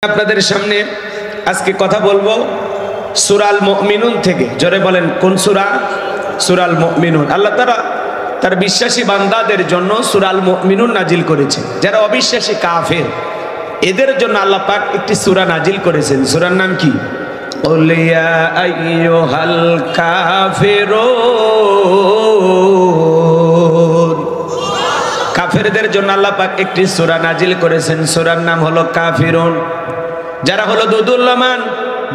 আপনাদের সামনে আজকে কথা বলবো সূরা আল মুমিনুন থেকে। জোরে বলেন কোন সূরা? সূরা আল মুমিনুন। আল্লাহ তাআলা তার বিশ্বাসী বান্দাদের জন্য সূরা আল মুমিনুন নাজিল করেছেন। যারা অবিশ্বাসী কাফের এদের জন্য আল্লাহ পাক একটি সূরা নাজিল করেছেন। সূরার নাম কি? কুল ইয়া আইয়ুহাল কাফিরুন। কাফেরদের জন্য আল্লাহ পাক একটি সূরা নাজিল করেছেন। সূরার নাম হলো কাফিরুন। যারা হলো দুদুল্যমান,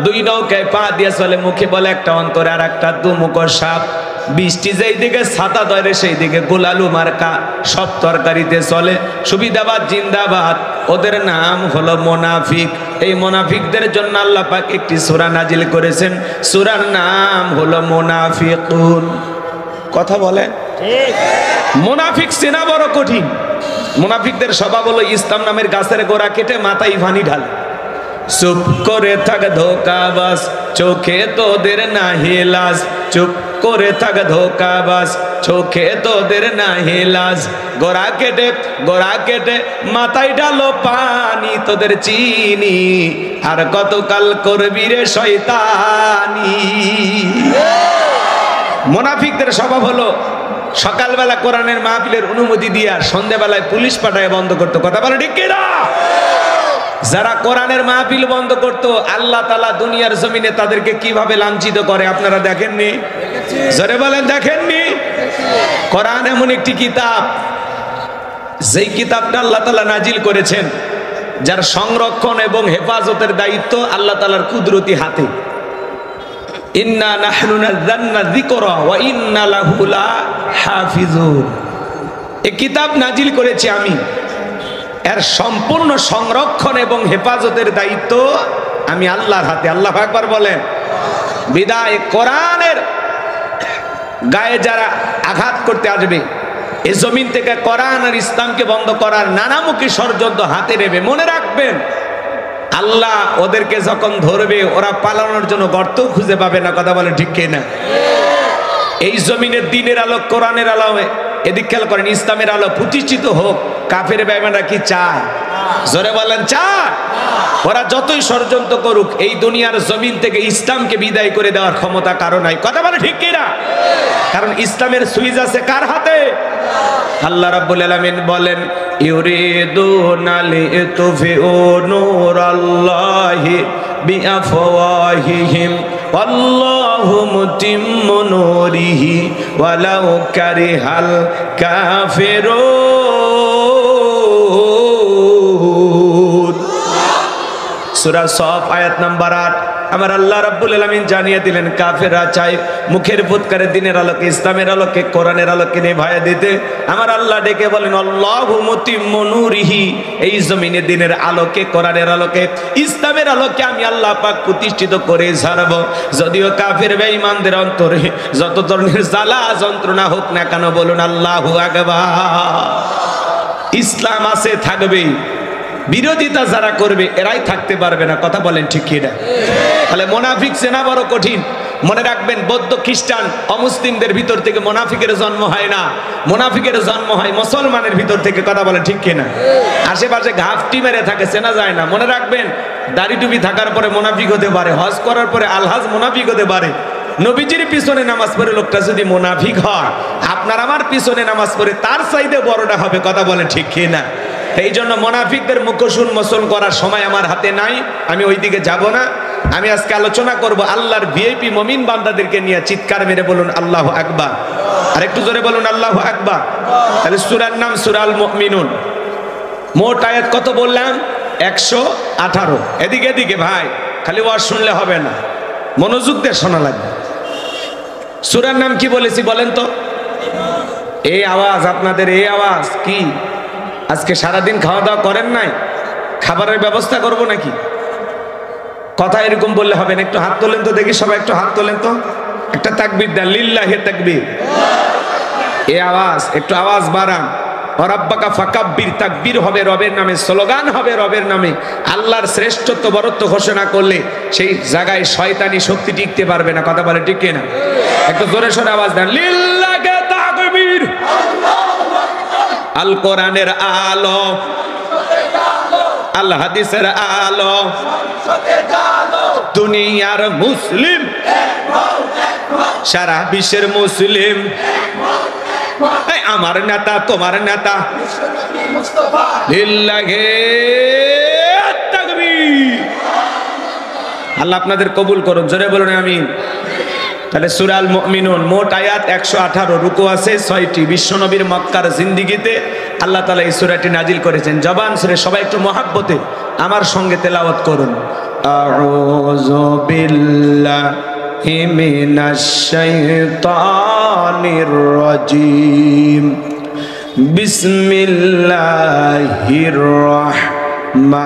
দুই নৌকায় পা দিয়ে চলে, মুখে বলে একটা, অন্তরে আর একটা, দুমুখো সাপ, বৃষ্টি যেই দিকে ছাতা ধরে সেই দিকে গোলালু মার্কা, সব তরকারিতে চলে, সুবিধাবাদ জিন্দাবাদ, ওদের নাম হলো মুনাফিক। এই মুনাফিকদের জন্য আল্লাহ পাক একটি সূরা নাজিল করেছেন। সূরার নাম হলো মুনাফিকুন। কথা বলেন ঠিক? মুনাফিক চেনা বড় কঠিন। মুনাফিকদের স্বভাব হলো ইসলাম নামের গাছের গোড়া কেটে মাথায় পানি ঢালে। চুপ করে থাক ধোকাবাজ, চোখে তোদের নাহি লাজ। চুপ করে থাক ধোকাবাজ, চোখে তোদের নাহি লাজ। গোড়া কেটে মাথায় ঢালো পানি, তোদের চিনি আর কতকাল করবি রে শয়তানি। মুনাফিকদের স্বভাব হলো সকালবেলা কোরআনের মাহফিলের অনুমতি দিয়া সন্ধ্যাবেলায় পুলিশ পাঠায় বন্ধ করতো। কথা বলে ঠিক কিনা? যারা কোরআনের মাহফিল বন্ধ করত, আল্লাহ তাআলা দুনিয়ার জমিনে তাদেরকে কিভাবে লাঞ্ছিত করে আপনারা দেখেননি? জোরে বলেন দেখেননি? কোরআন এমন একটি কিতাব, যেই কিতাবটা আল্লাহ তাআলা নাজিল করেছেন, যার সংরক্ষণ এবং হেফাজতের দায়িত্ব আল্লাহ তাআলার কুদরতি হাতে। ইন্না নাহনু নাযালনা যিকরা ওয়া ইন্না লাহু লাহাফিজুন। এই কিতাব নাজিল করেছি আমি, এর সম্পূর্ণ সংরক্ষণ এবং হেফাজতের দায়িত্ব আমি আল্লাহর হাতে। আল্লাহু আকবার বলেন। বিদায় কোরআনের গায়ে যারা আঘাত করতে আসবে, এই জমিন থেকে কোরআন আর ইসলামকে বন্ধ করার নানামুখী ষড়যন্ত্র হাতে নেবে, মনে রাখবেন আল্লাহ ওদেরকে যখন ধরবে, ওরা পালানোর জন্য গর্ত খুঁজে পাবে না। কথা বলে ঠিক কিনা? এই জমিনের দিনের আলো, কোরআনের আলো, এদিক খেয়াল করেন, ইসলামের আলো প্রতিষ্ঠিত হোক। কাফের বেঈমানরা কি চায়? জোরে বলেন চায়? ওরা যতই ষড়যন্ত্র করুক, এই দুনিয়ার জমিন থেকে ইসলামকে বিদায় করে দেওয়ার ক্ষমতা কারো নাই। কথা বলে ঠিক কিনা? কারণ ইসলামের সুইচ আছে কার হাতে? আল্লাহ রাব্বুল আলামিন বলেন, ইউরিদুনা লিতুফিউ নূরাল্লাহি বিআফওয়াহিহিম ওয়াল্লাহু মুতিম্মু নূরিহি ওয়ালাউ কারিহাল কাফিরুন। সূরা সফ আয়াত নাম্বার 8। আমার আল্লাহ রাব্বুল আলামিন জানিয়ে দিলেন, কাফেররা চায় মুখের ফুৎকারে দিনের আলোকে, ইসলামের আলোকে, কোরআনের আলোকে নিভায়া দিতে। আমার আল্লাহ ডেকে বলেন, আল্লাহু মুতিম্মু নূরিহি, এই জমিনে দিনের আলোকে, কোরআনের আলোকে, ইসলামের আলোকে আমি আল্লাহ পাক প্রতিষ্ঠিত করে ছাড়ব। যদিও কাফের বেঈমানদের অন্তরে যত ধরনের জ্বালা যন্ত্রণা হোক না কেন, বলুন আল্লাহু আকবার। ইসলাম আছে, থাকবেই। বিরোধিতা যারা করবে এরাই থাকতে পারবে না। কথা বলেন ঠিক কিনা? তাহলে মুনাফিক চেনা বড় কঠিন। মনে রাখবেন, বৌদ্ধ খ্রিস্টান অমুসলিমদের ভিতর থেকে মুনাফিকের জন্ম হয় না, মুনাফিকের জন্ম হয় মুসলমানের ভিতর থেকে। কথা বলেন ঠিক কিনা? আশেপাশে ঘাপটি মেরে থাকে, চেনা যায় না। মনে রাখবেন, দাড়ি টুপি থাকার পরে মুনাফিক হতে পারে, হজ করার পরে আলহাজ মুনাফিক হতে পারে। নবীজির পিছনে নামাজ পড়ে লোকটা যদি মুনাফিক হয়, আপনার আমার পিছনে নামাজ পড়ে তার চাইতে বড়টা হবে। কথা বলেন ঠিক কিনা? এই জন্য মুনাফিকদের মুখোশ উন্মোচন করার সময় আমার হাতে নাই, আমি ওই দিকে যাব না। আমি আজকে আলোচনা করব আল্লাহর ভিআইপি মুমিন বান্দাদেরকে নিয়ে। চিৎকার মেরে বলুন আল্লাহু আকবার। আর একটু জোরে বলুন আল্লাহু আকবার। তাহলে সূরার নাম সূরা আল মুমিনুন। মোট আয়াত কত বললাম? 118। এদিকে এদিকে ভাই, খালি ওয়াজ শুনলে হবে না, মনোযোগ দিয়ে শোনা লাগবে। সূরার নাম কি বলেছি বলেন তো? এই আওয়াজ, আপনাদের এই আওয়াজ কি? আজকে সারাদিন খাওয়া দাওয়া করেন নাই? খাবারের ব্যবস্থা করব নাকি? কথা এরকম বললে হবে না। একটু হাত তোলেন তো দেখি, সবাই একটু হাত তোলেন তো, একটা তাকবীর দেন, লিল্লাহি তাকবীর। এই আওয়াজ, একটু আওয়াজ বাড়ান। রাব্বাকা ফাকাব্বির, তাকবীর হবে রবের নামে, স্লোগান হবে রবের নামে। আল্লাহর শ্রেষ্ঠত্ব বরত্ব ঘোষণা করলে সেই জায়গায় শয়তানি শক্তি টিকতে পারবে না। কথা বলে ঠিক কিনা? একটু জোরে সোরে আওয়াজ দেন, লিল্লাহি তাকবীর। আল কোরআনের আলো, আল হাদিসের আলো দুনিয়ার মুসলিম সারা বিশ্বের মুসলিম আমার নেতা তোমার নেতা লিল্লাহি তাকবীর। আল্লাহ আপনাদের কবুল করুন, জোরে বলুন আমিন। তাহলে সূরা আল মুমিনুন মোট আয়াত 118, রুকু আছে 6টি। বিশ্বনবীর মক্কার জিন্দেগিতে আল্লাহ তাআলা এই সূরাটি নাজিল করেছেন। জবান ছেড়ে সবাই একটু মহব্বতে আমার সঙ্গে তেলাওয়াত করুন। আউযু বিল্লাহি মিনাশ শাইতানির রাজীম। বিসমিল্লাহির রাহমানির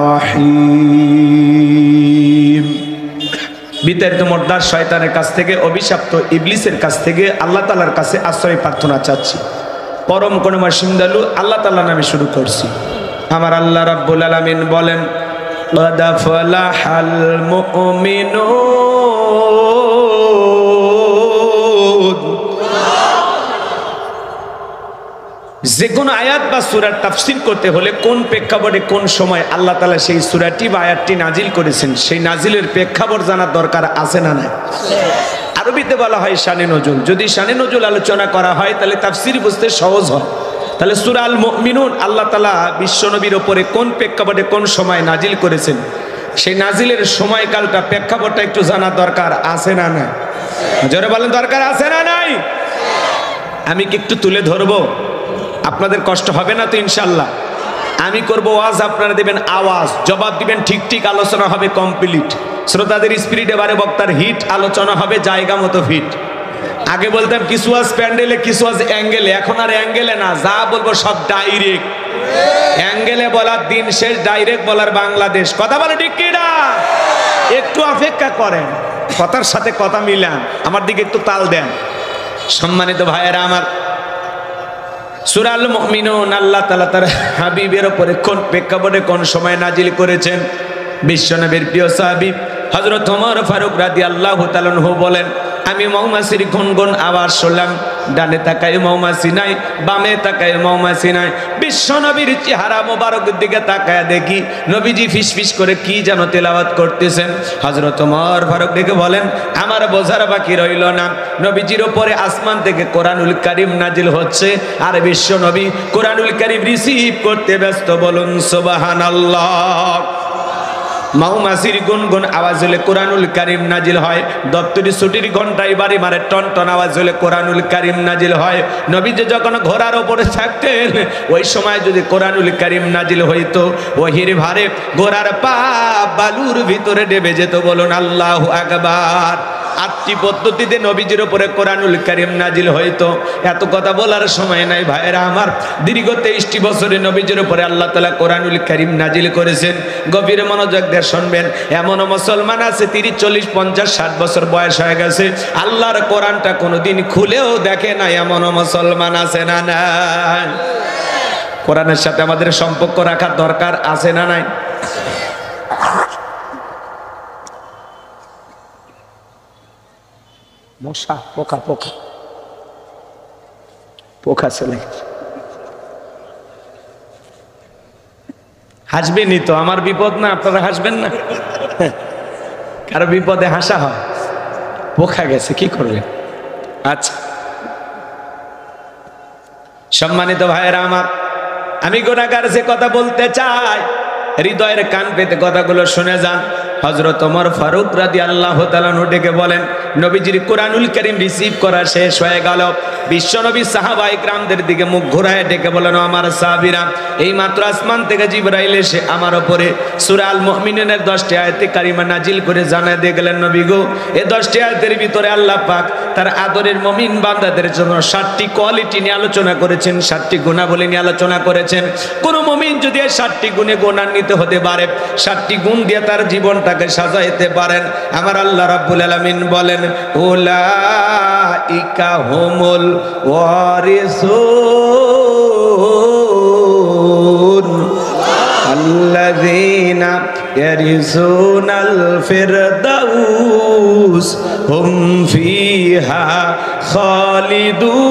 রহিম। বিতাড়িত মোর্দার শয়তানের কাছ থেকে, অভিশপ্ত ইবলিসের কাছ থেকে আল্লাহ তাআলার কাছে আশ্রয় প্রার্থনা চাচ্ছি। পরম করুণাময় সিন্দালু আল্লাহ তাআলার নামে শুরু করছি। আমার আল্লাহ রাব্বুল আলামিন বলেন, قد فلح المؤمنون। যে কোন আয়াত বা সূরার তাফসীর করতে হলে কোন প্রেক্ষাপটে কোন সময় আল্লাহ তাআলা সেই সূরাটি বা আয়াতটি নাজিল করেছেন, সেই নাজিলের প্রেক্ষাপট জানার দরকার আছে না নাই? আরবিতে বলা হয় শানে নজুল। যদি শানে নজুল আলোচনা করা হয় তাহলে তাফসীর বুঝতে সহজ হয়। তাহলে সূরা আল মুমিনুন আল্লাহ তাআলা বিশ্বনবীর উপরে কোন প্রেক্ষাপটে কোন সময় নাজিল করেছেন, সেই নাজিলের সময়কালটা প্রেক্ষাপটটা একটু জানা দরকার আছে না নাই? জোরে বলেন, দরকার আছে না নাই? আমি কি একটু তুলে ধরবো? আপনাদের কষ্ট হবে না তো ইনশাআল্লাহ? আমি করব ওয়াজ, আপনারা দিবেন আওয়াজ, জবাব দিবেন ঠিক ঠিক, আলোচনা হবে কমপ্লিট। শ্রোতাদের স্পিরিটে বারে বক্তার হিট, আলোচনা হবে জায়গা মতো ফিট। আগে বলতাম কিছু আজ প্যান্ডেলে, কিছু আজ অ্যাঙ্গেলে, এখন আর অ্যাঙ্গেলে না, যা বলবো সব ডাইরেক্ট। অ্যাঙ্গেলে বলার দিন শেষ, ডাইরেক্ট বলার বাংলাদেশ। কথা বলে ঠিক কি না? একটু অপেক্ষা করেন, কথার সাথে কথা মিলান, আমার দিকে একটু তাল দেন। সম্মানিত ভাইয়েরা আমার, সূরা আল মুমিনুন আল্লাহ তাআলা তার হাবিবের উপরে কোন প্রেক্ষাপটে কোন সময় নাজিল করেছেন? বিশ্বনবীর প্রিয় সাহাবী হযরত ওমর ফারুক রাদিয়াল্লাহু তাআলা আনহু বলেন, আমি মৌমাছির গুনগুন আওয়াজ শুনলাম। ডানে তাকায় মৌমাছি নাই, বামে তাকায় মৌমাছি নাই। বিশ্বনবীর চেহারা মোবারকের দিকে তাকায় দেখি নবীজি ফিসফিস করে কি যেন তেলাওয়াত করতেছেন। হযরত ওমর ফারুক ডেকে বলেন, আমার বোঝার বাকি রইল না, নবীজির উপরে আসমান থেকে কোরআনুল কারীম নাজিল হচ্ছে, আর বিশ্বনবী কোরআনুল কারীম রিসিভ করতে ব্যস্ত। বলুন সুবহানাল্লাহ। মৌমাছির গুনগুন আওয়াজ হলে কোরআনুল কারীম নাজিল হয়। দপ্তরি ছুটির ঘন্টায় বাড়ি মারে টন টন আওয়াজ হলে কোরআনুল কারীম নাজিল হয়। নবীজি যখন ঘোড়ার উপরে থাকতেন, ওই সময় যদি কোরআনুল কারীম নাজিল হইতো, ওহির ভারে ঘোড়ার পা বালুর ভিতরে ডেবে যেত। বলুন আল্লাহু আকবার। 8টি পদ্ধতিতে নবীজির উপরে কোরআনুল কারীম নাজিল হইতো। এত কথা বলার সময় নাই ভাইরা আমার। দীর্ঘ 23টি বছরে নবীজির উপরে আল্লাহ তাআলা কোরআনুল কারীম নাজিল করেছেন। গভীর মনোযোগ দিয়ে শুনবেন। এমন মুসলমান আছে 30, 40, 50, 60 বছর বয়স হয়ে গেছে, আল্লাহর কোরআনটা কোনোদিন খুলেও দেখে না, এমন মুসলমান আছে না নাই? কোরআনের সাথে আমাদের সম্পর্ক রাখার দরকার আছে না নাই? মশা, পোকা পোকা পোকা চলে হাসবেনই তো, আমার বিপদ না, আপনারা হাসবেন না? কারো বিপদে হাসা হয়, পোকা গেছে কি করবেন? আচ্ছা, সম্মানিত ভাইয়েরা আমার, আমি গুনাহগার যে কথা বলতে চাই, হৃদয়ের কান পেতে কথাগুলো শুনে যান। হযরত ওমর ফারুক রাদিয়াল্লাহু তাআলা আনহু ডেকে বলেন, নবীজির কোরআনুল কারীম রিসিভ করা শেষ হয়ে গেল। বিশ্বনবী সাহাবায়ে কিরামদের দিকে মুখ ঘোরায় ডেকে বলেন, আমার সাহাবীরা, এই মাত্র আসমান থেকে জিবরাইল এসে আমার উপরে সূরা আল মুমিনুনের 10টি আয়াতে কারিমা নাজিল করে জানায় দিয়ে গেলেন, নবী গো, এই 10টি আয়াতের ভিতরে আল্লাহ পাক তার আদরের মুমিন বান্দাদের জন্য 7টি কোয়ালিটি নিয়ে আলোচনা করেছেন, 7টি গুণাবলী নিয়ে আলোচনা করেছেন। কোন মুমিন যদি এই 7টি গুণে গুণান্বিত হতে পারে, 7টি গুণ দিয়ে তার জীবনটাকে সাজাইতে পারেন, আমার আল্লাহ রাব্বুল আলামিন বলেন, উলাইকা হুমুল ওয়ারিসুন আল্লাযীনা ইয়ারিসুনাল ফিরদাউস হুম ফিহা খালিদুন।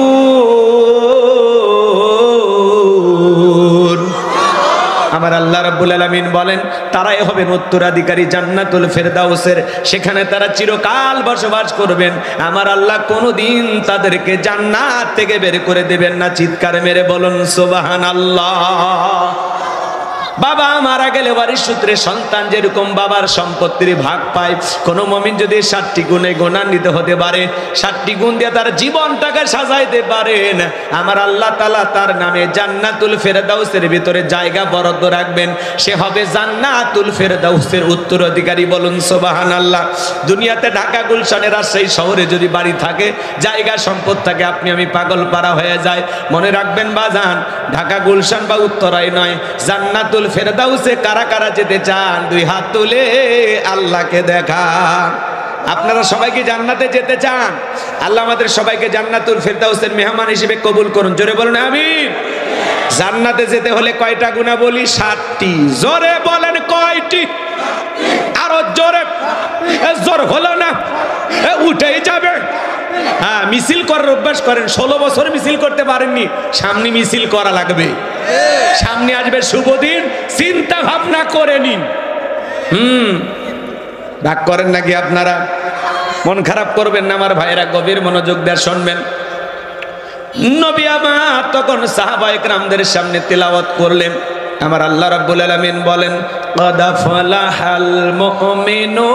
রাব্বুল আলামিন বলেন তারাই হবেন উত্তরাধিকারী জান্নাতুল ফেরদাউসের, সেখানে তারা চিরকাল বসবাস করবেন। আমার আল্লাহ কোনোদিন তাদেরকে জান্নাত থেকে বের করে দেবেন না। চিৎকার মেরে বলুন সুবহানাল্লাহ। বাবা মারা গেলে ওয়ারিশ সূত্রে সন্তান যেরকম বাবার সম্পত্তির ভাগ পায়, কোন মুমিন যদি 60টি গুণে গুণান্বিত হতে পারে, 60টি গুণ দিয়ে তার জীবনটাকে সাজাইতে পারেন, আমার আল্লাহ তাআলা তার নামে জান্নাতুল ফেরদাউসের ভিতরে জায়গা বরাদ্দ রাখবেন। সে হবে জান্নাতুল ফেরদাউসের উত্তরাধিকারী। বলুন সুবহানাল্লাহ। দুনিয়াতে ঢাকা, গুলশানে, রাজশাহী শহরে যদি বাড়ি থাকে, জায়গা সম্পদ থাকে, আপনি আমি পাগল পারা হয়ে যায়। মনে রাখবেন বাজান, ঢাকা, গুলশান বা উত্তরায় নয়, জান্নাতুল ফেরদাউসে কারা কারা যেতে চান? দুই হাত তুলে আল্লাহকে দেখান। আপনারা সবাই কি জান্নাতে যেতে চান? আল্লাহ আমাদের সবাইকে জান্নাতুল ফেরদাউসের মেহমান হিসেবে কবুল করুন। জোরে বলুন আমিন। জান্নাতে যেতে হলে কয়টা গুনাহ বলি? 7টি। জোরে বলেন কয়টি? আরো জোরে। জোর হলো না, উঠেই যাবে। হ্যাঁ, মিছিল করার অভ্যাস করেন। 16 বছর মিছিল করতে পারেননি, সামনে মিছিল করা লাগবে। সামনে আসবে শুভ দিন, চিন্তা ভাবনা করে নিন। রাগ করেন নাকি আপনারা? মন খারাপ করবেন না আমার ভাইরা, গভীর মনোযোগ দিয়ে শুনবেন। নবী আমার তখন সাহাবায়ে কেরামদের সামনে তেলাওয়াত করলেন। আমার আল্লাহ রাব্বুল আলামিন বলেন, ক্বাদ ফালাহাল মুমিনুন।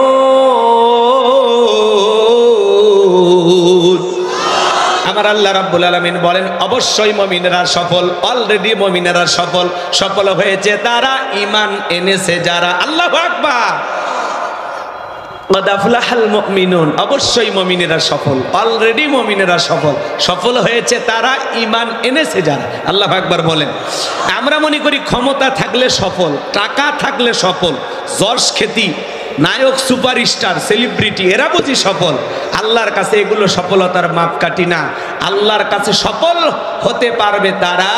আমার আল্লাহ রাব্বুল আলামিন বলেন অবশ্যই মুমিনেরা সফল, অলরেডি মুমিনেরা সফল। সফল হয়েছে তারা ঈমান এনেছে যারা। আল্লাহু আকবার। ক্বাদ আফলাহাল মুমিনুন, অবশ্যই মুমিনেরা সফল, অলরেডি মুমিনেরা সফল। সফল হয়েছে তারা ঈমান এনেছে যারা। আল্লাহু আকবার বলেন। আমরা মনে করি ক্ষমতা থাকলে সফল, টাকা থাকলে সফল, যশ খ্যাতি, নায়ক, সুপারস্টার, সেলিব্রিটি, এরা বুঝি সফল। আল্লাহর কাছে এগুলো সফলতার মাপকাঠি না। আল্লাহর কাছে সফল হতে পারবে তারা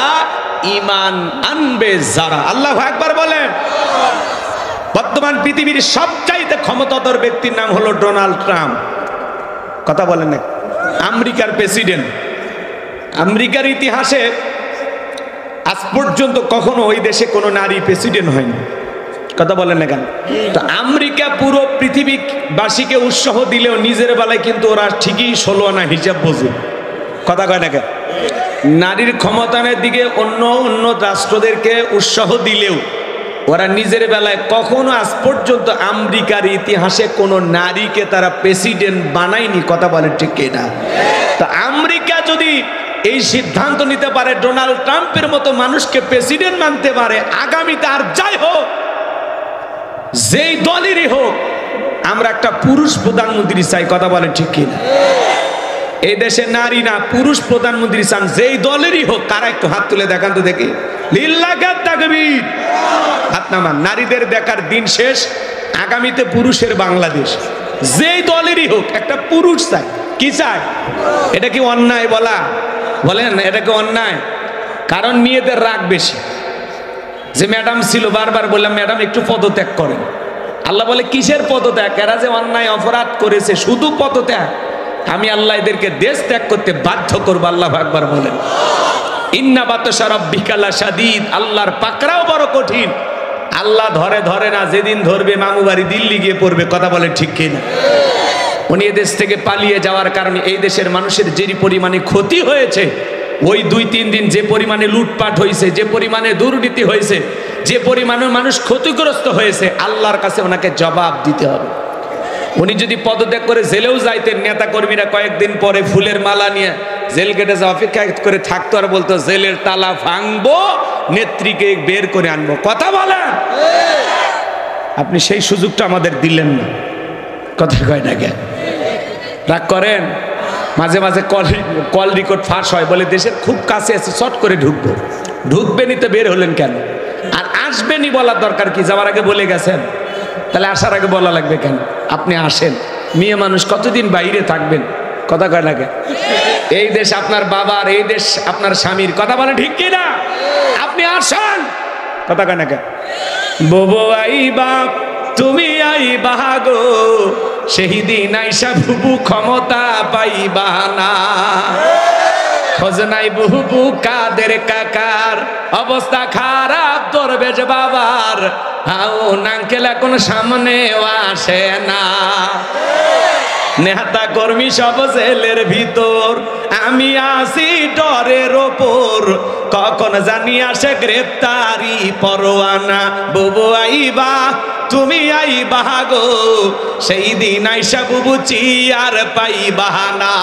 ঈমান আনবে যারা। আল্লাহু আকবার বলেন। বর্তমান পৃথিবীর সবচাইতে ক্ষমতাধর ব্যক্তির নাম হলো ডোনাল্ড ট্রাম্প। কথা বলেন না? আমেরিকার প্রেসিডেন্ট। আমেরিকার ইতিহাসে আজ পর্যন্ত কখনো ওই দেশে কোনো নারী প্রেসিডেন্ট হয়নি। কথা বলেন না কেন? তো আমেরিকা পুরো পৃথিবীবাসীকে উৎসাহ দিলেও নিজের বেলায় কিন্তু ওরা ঠিকই 16 আনা হিসাব বোঝে। কথা কয় না কেন? নারীর ক্ষমতায়নের দিকে অন্য অন্য রাষ্ট্রদেরকে উৎসাহ দিলেও ওরা নিজের বেলায় কখনো আজ পর্যন্ত আমেরিকার ইতিহাসে কোনো নারীকে তারা প্রেসিডেন্ট বানায়নি। কথা বলে ঠিক না? তো আমেরিকা যদি এই সিদ্ধান্ত নিতে পারে, ডোনাল্ড ট্রাম্পের মতো মানুষকে প্রেসিডেন্ট মানতে পারে, আগামীতে আর যাই হোক, যেই দলেরই হোক, আমরা একটা পুরুষ প্রধানমন্ত্রী চাই। কথা বলে ঠিক কিনা? এই দেশে নারী না, পুরুষ প্রধানমন্ত্রী চান, যেই দলেরই হোক। কারা একটু হাত তুলে দেখান তো দেখি। লিল্লাহি তাকবীর। হাত নামান। নারীদের দেখার দিন শেষ, আগামীতে পুরুষের বাংলাদেশ। যেই দলেরই হোক একটা পুরুষ চাই। কি চাই? এটা কি অন্যায় বলা? বলেন এটা কি অন্যায়? কারণ মেয়েদের রাগ বেশি। যে ম্যাডাম ছিল, বারবার বললাম ম্যাডাম একটু পদত্যাগ করেন। আল্লাহ বলে কিসের পদত্যাগ? এরা যে অন্যায় অপরাধ করেছে, শুধু পদত্যাগ। আমি আল্লাহ এদেরকে দেশ ত্যাগ করতে বাধ্য করবো। আল্লাহু আকবার বলেন। ইন্না বাতশা রাব্বিকা লাশাদীদ। আল্লাহর পাকড়াও বড় কঠিন। আল্লাহ ধরে না, যেদিন ধরবে মামু বাড়ি দিল্লি গিয়ে পড়বে। কথা বলে ঠিক কিনা? উনি এদেশ থেকে পালিয়ে যাওয়ার কারণে এই দেশের মানুষের যে পরিমাণে ক্ষতি হয়েছে, ওই 2-3 দিন যে পরিমাণে লুটপাট হয়েছে, যে পরিমাণে দুর্নীতি হয়েছে, যে পরিমাণে মানুষ ক্ষতিগ্রস্ত হয়েছে, আল্লাহর কাছে ওনাকে জবাব দিতে হবে। উনি যদি পদত্যাগ করে জেলেও যাইতেন, নেতা কর্মীরা কয়েকদিন পরে ফুলের মালা নিয়ে জেল গেটে অপেক্ষা করে থাকতো আর বলতো জেলের তালা ভাঙবো, নেত্রীকে বের করে আনবো। কথা বলেন। আপনি সেই সুযোগটা আমাদের দিলেন না। কথা কয় না কেন? রাগ করেন? মাঝে মাঝে কল রেকর্ড ফাঁস হয়, বলে দেশের খুব কাছে আছে, শর্ট করে ঢুকবো। ঢুকবেনই তো বের হলেন কেন? আর আসবেনই বলার দরকার কি? যাওয়ার আগে বলে গেছেন, তাহলে আসার আগে বলা লাগবে কেন? আপনি আসেন। মেয়ে মানুষ কতদিন বাইরে থাকবেন? কথা কয় না কেন? এই দেশ আপনার বাবার, এই দেশ আপনার স্বামীর। কথা বলে ঠিক কিনা? আপনি আসেন। কথা কয় না কেন? ববো আই বাপ তুমি আইবা গো, সেই দিন আইসা বুবু ক্ষমতা পাইবা না। খোঁজ নাই বুবু কাদের কাকার, অবস্থা খারাপ দরবেশ বাবার, হাউন আঙ্কেল এখন সামনেও আসে না। নেতা কর্মী সব জেলের ভিতর, আমি আসি ডরের ওপর, কখন জানি আসে গ্রেপ্তারি পরোয়ানা। বুবু আইবা তুমি আইবা গো, সেই দিন আইসা বুবু চিয়ার পাইবা না।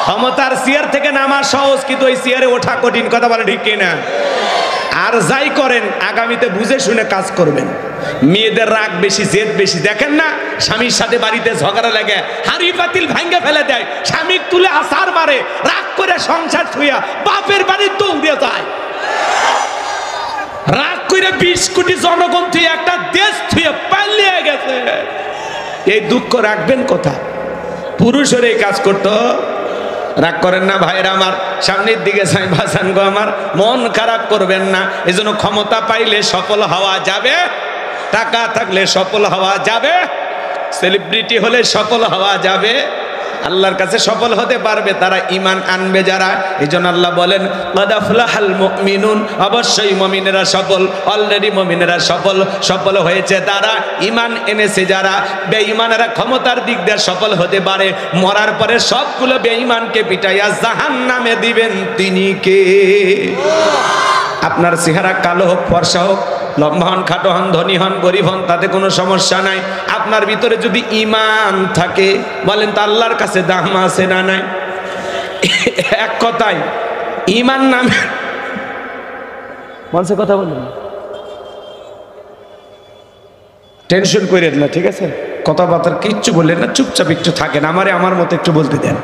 ক্ষমতার চেয়ার থেকে নামা সহজ, কিন্তু ওই চেয়ারে ওঠা কঠিন। কথা বলে ঠিক কিনা? আর যাই করেন আগামীতে বুঝে শুনে কাজ করবেন। মেয়েদের রাগ বেশি, জেদ বেশি। দেখেন না স্বামীর সাথে বাড়িতে ঝগড়া লাগে, হাড়ি পাতিল ভাঙ্গে ফেলে দেয়, স্বামী তুলে আসার মারে, রাগ করে সংসার ছুঁয়া বাপের বাড়ির দৌড়ে যায়। রাগ করে 20 কোটি জনগণ থেকে একটা দেশ থুয়ে পালিয়ে গেছে। এই দুঃখ রাখবেন কোথায়? পুরুষের এই কাজ করতো। রাগ করেন না ভাইরা আমার, সামনের দিকে চাই ভাসান গো আমার, মন খারাপ করবেন না। এজন্য ক্ষমতা পাইলে সফল হওয়া যাবে, টাকা থাকলে সফল হওয়া যাবে, সেলিব্রিটি হলে সফল হওয়া যাবে, আল্লাহর কাছে সফল হতে পারবে তারা ঈমান আনবে যারা। এইজন্য আল্লাহ বলেন ক্বাদ আফলাহাল মুমিনুন, অবশ্যই মুমিনেরা সফল, অলরেডি মুমিনেরা সফল হয়েছে তারা, ঈমান এনেছে যারা। বেঈমানেরা ক্ষমতার দিক দিয়ে সফল হতে পারে, মরার পরে সবগুলো বেঈমানকে পিটাইয়া জাহান্নামে দিবেন তিনি কে? আপনার চেহারা কালো হোক, ফর্সা হোক, লম্বা হন, খাটো হন, ধনী হন, গরিব হন, তাতে কোনো সমস্যা নাই। আপনার ভিতরে যদি ঈমান থাকে, বলেন তো আল্লাহর কাছে দাম আছে না নাই? এক কথায় ঈমান নামে মনসে কথা বলুন, টেনশন করেন না, ঠিক আছে? কথাবার্তার কিচ্ছু বললেন না, চুপচাপ একটু থাকেন, আমার মতো একটু বলতে দেন।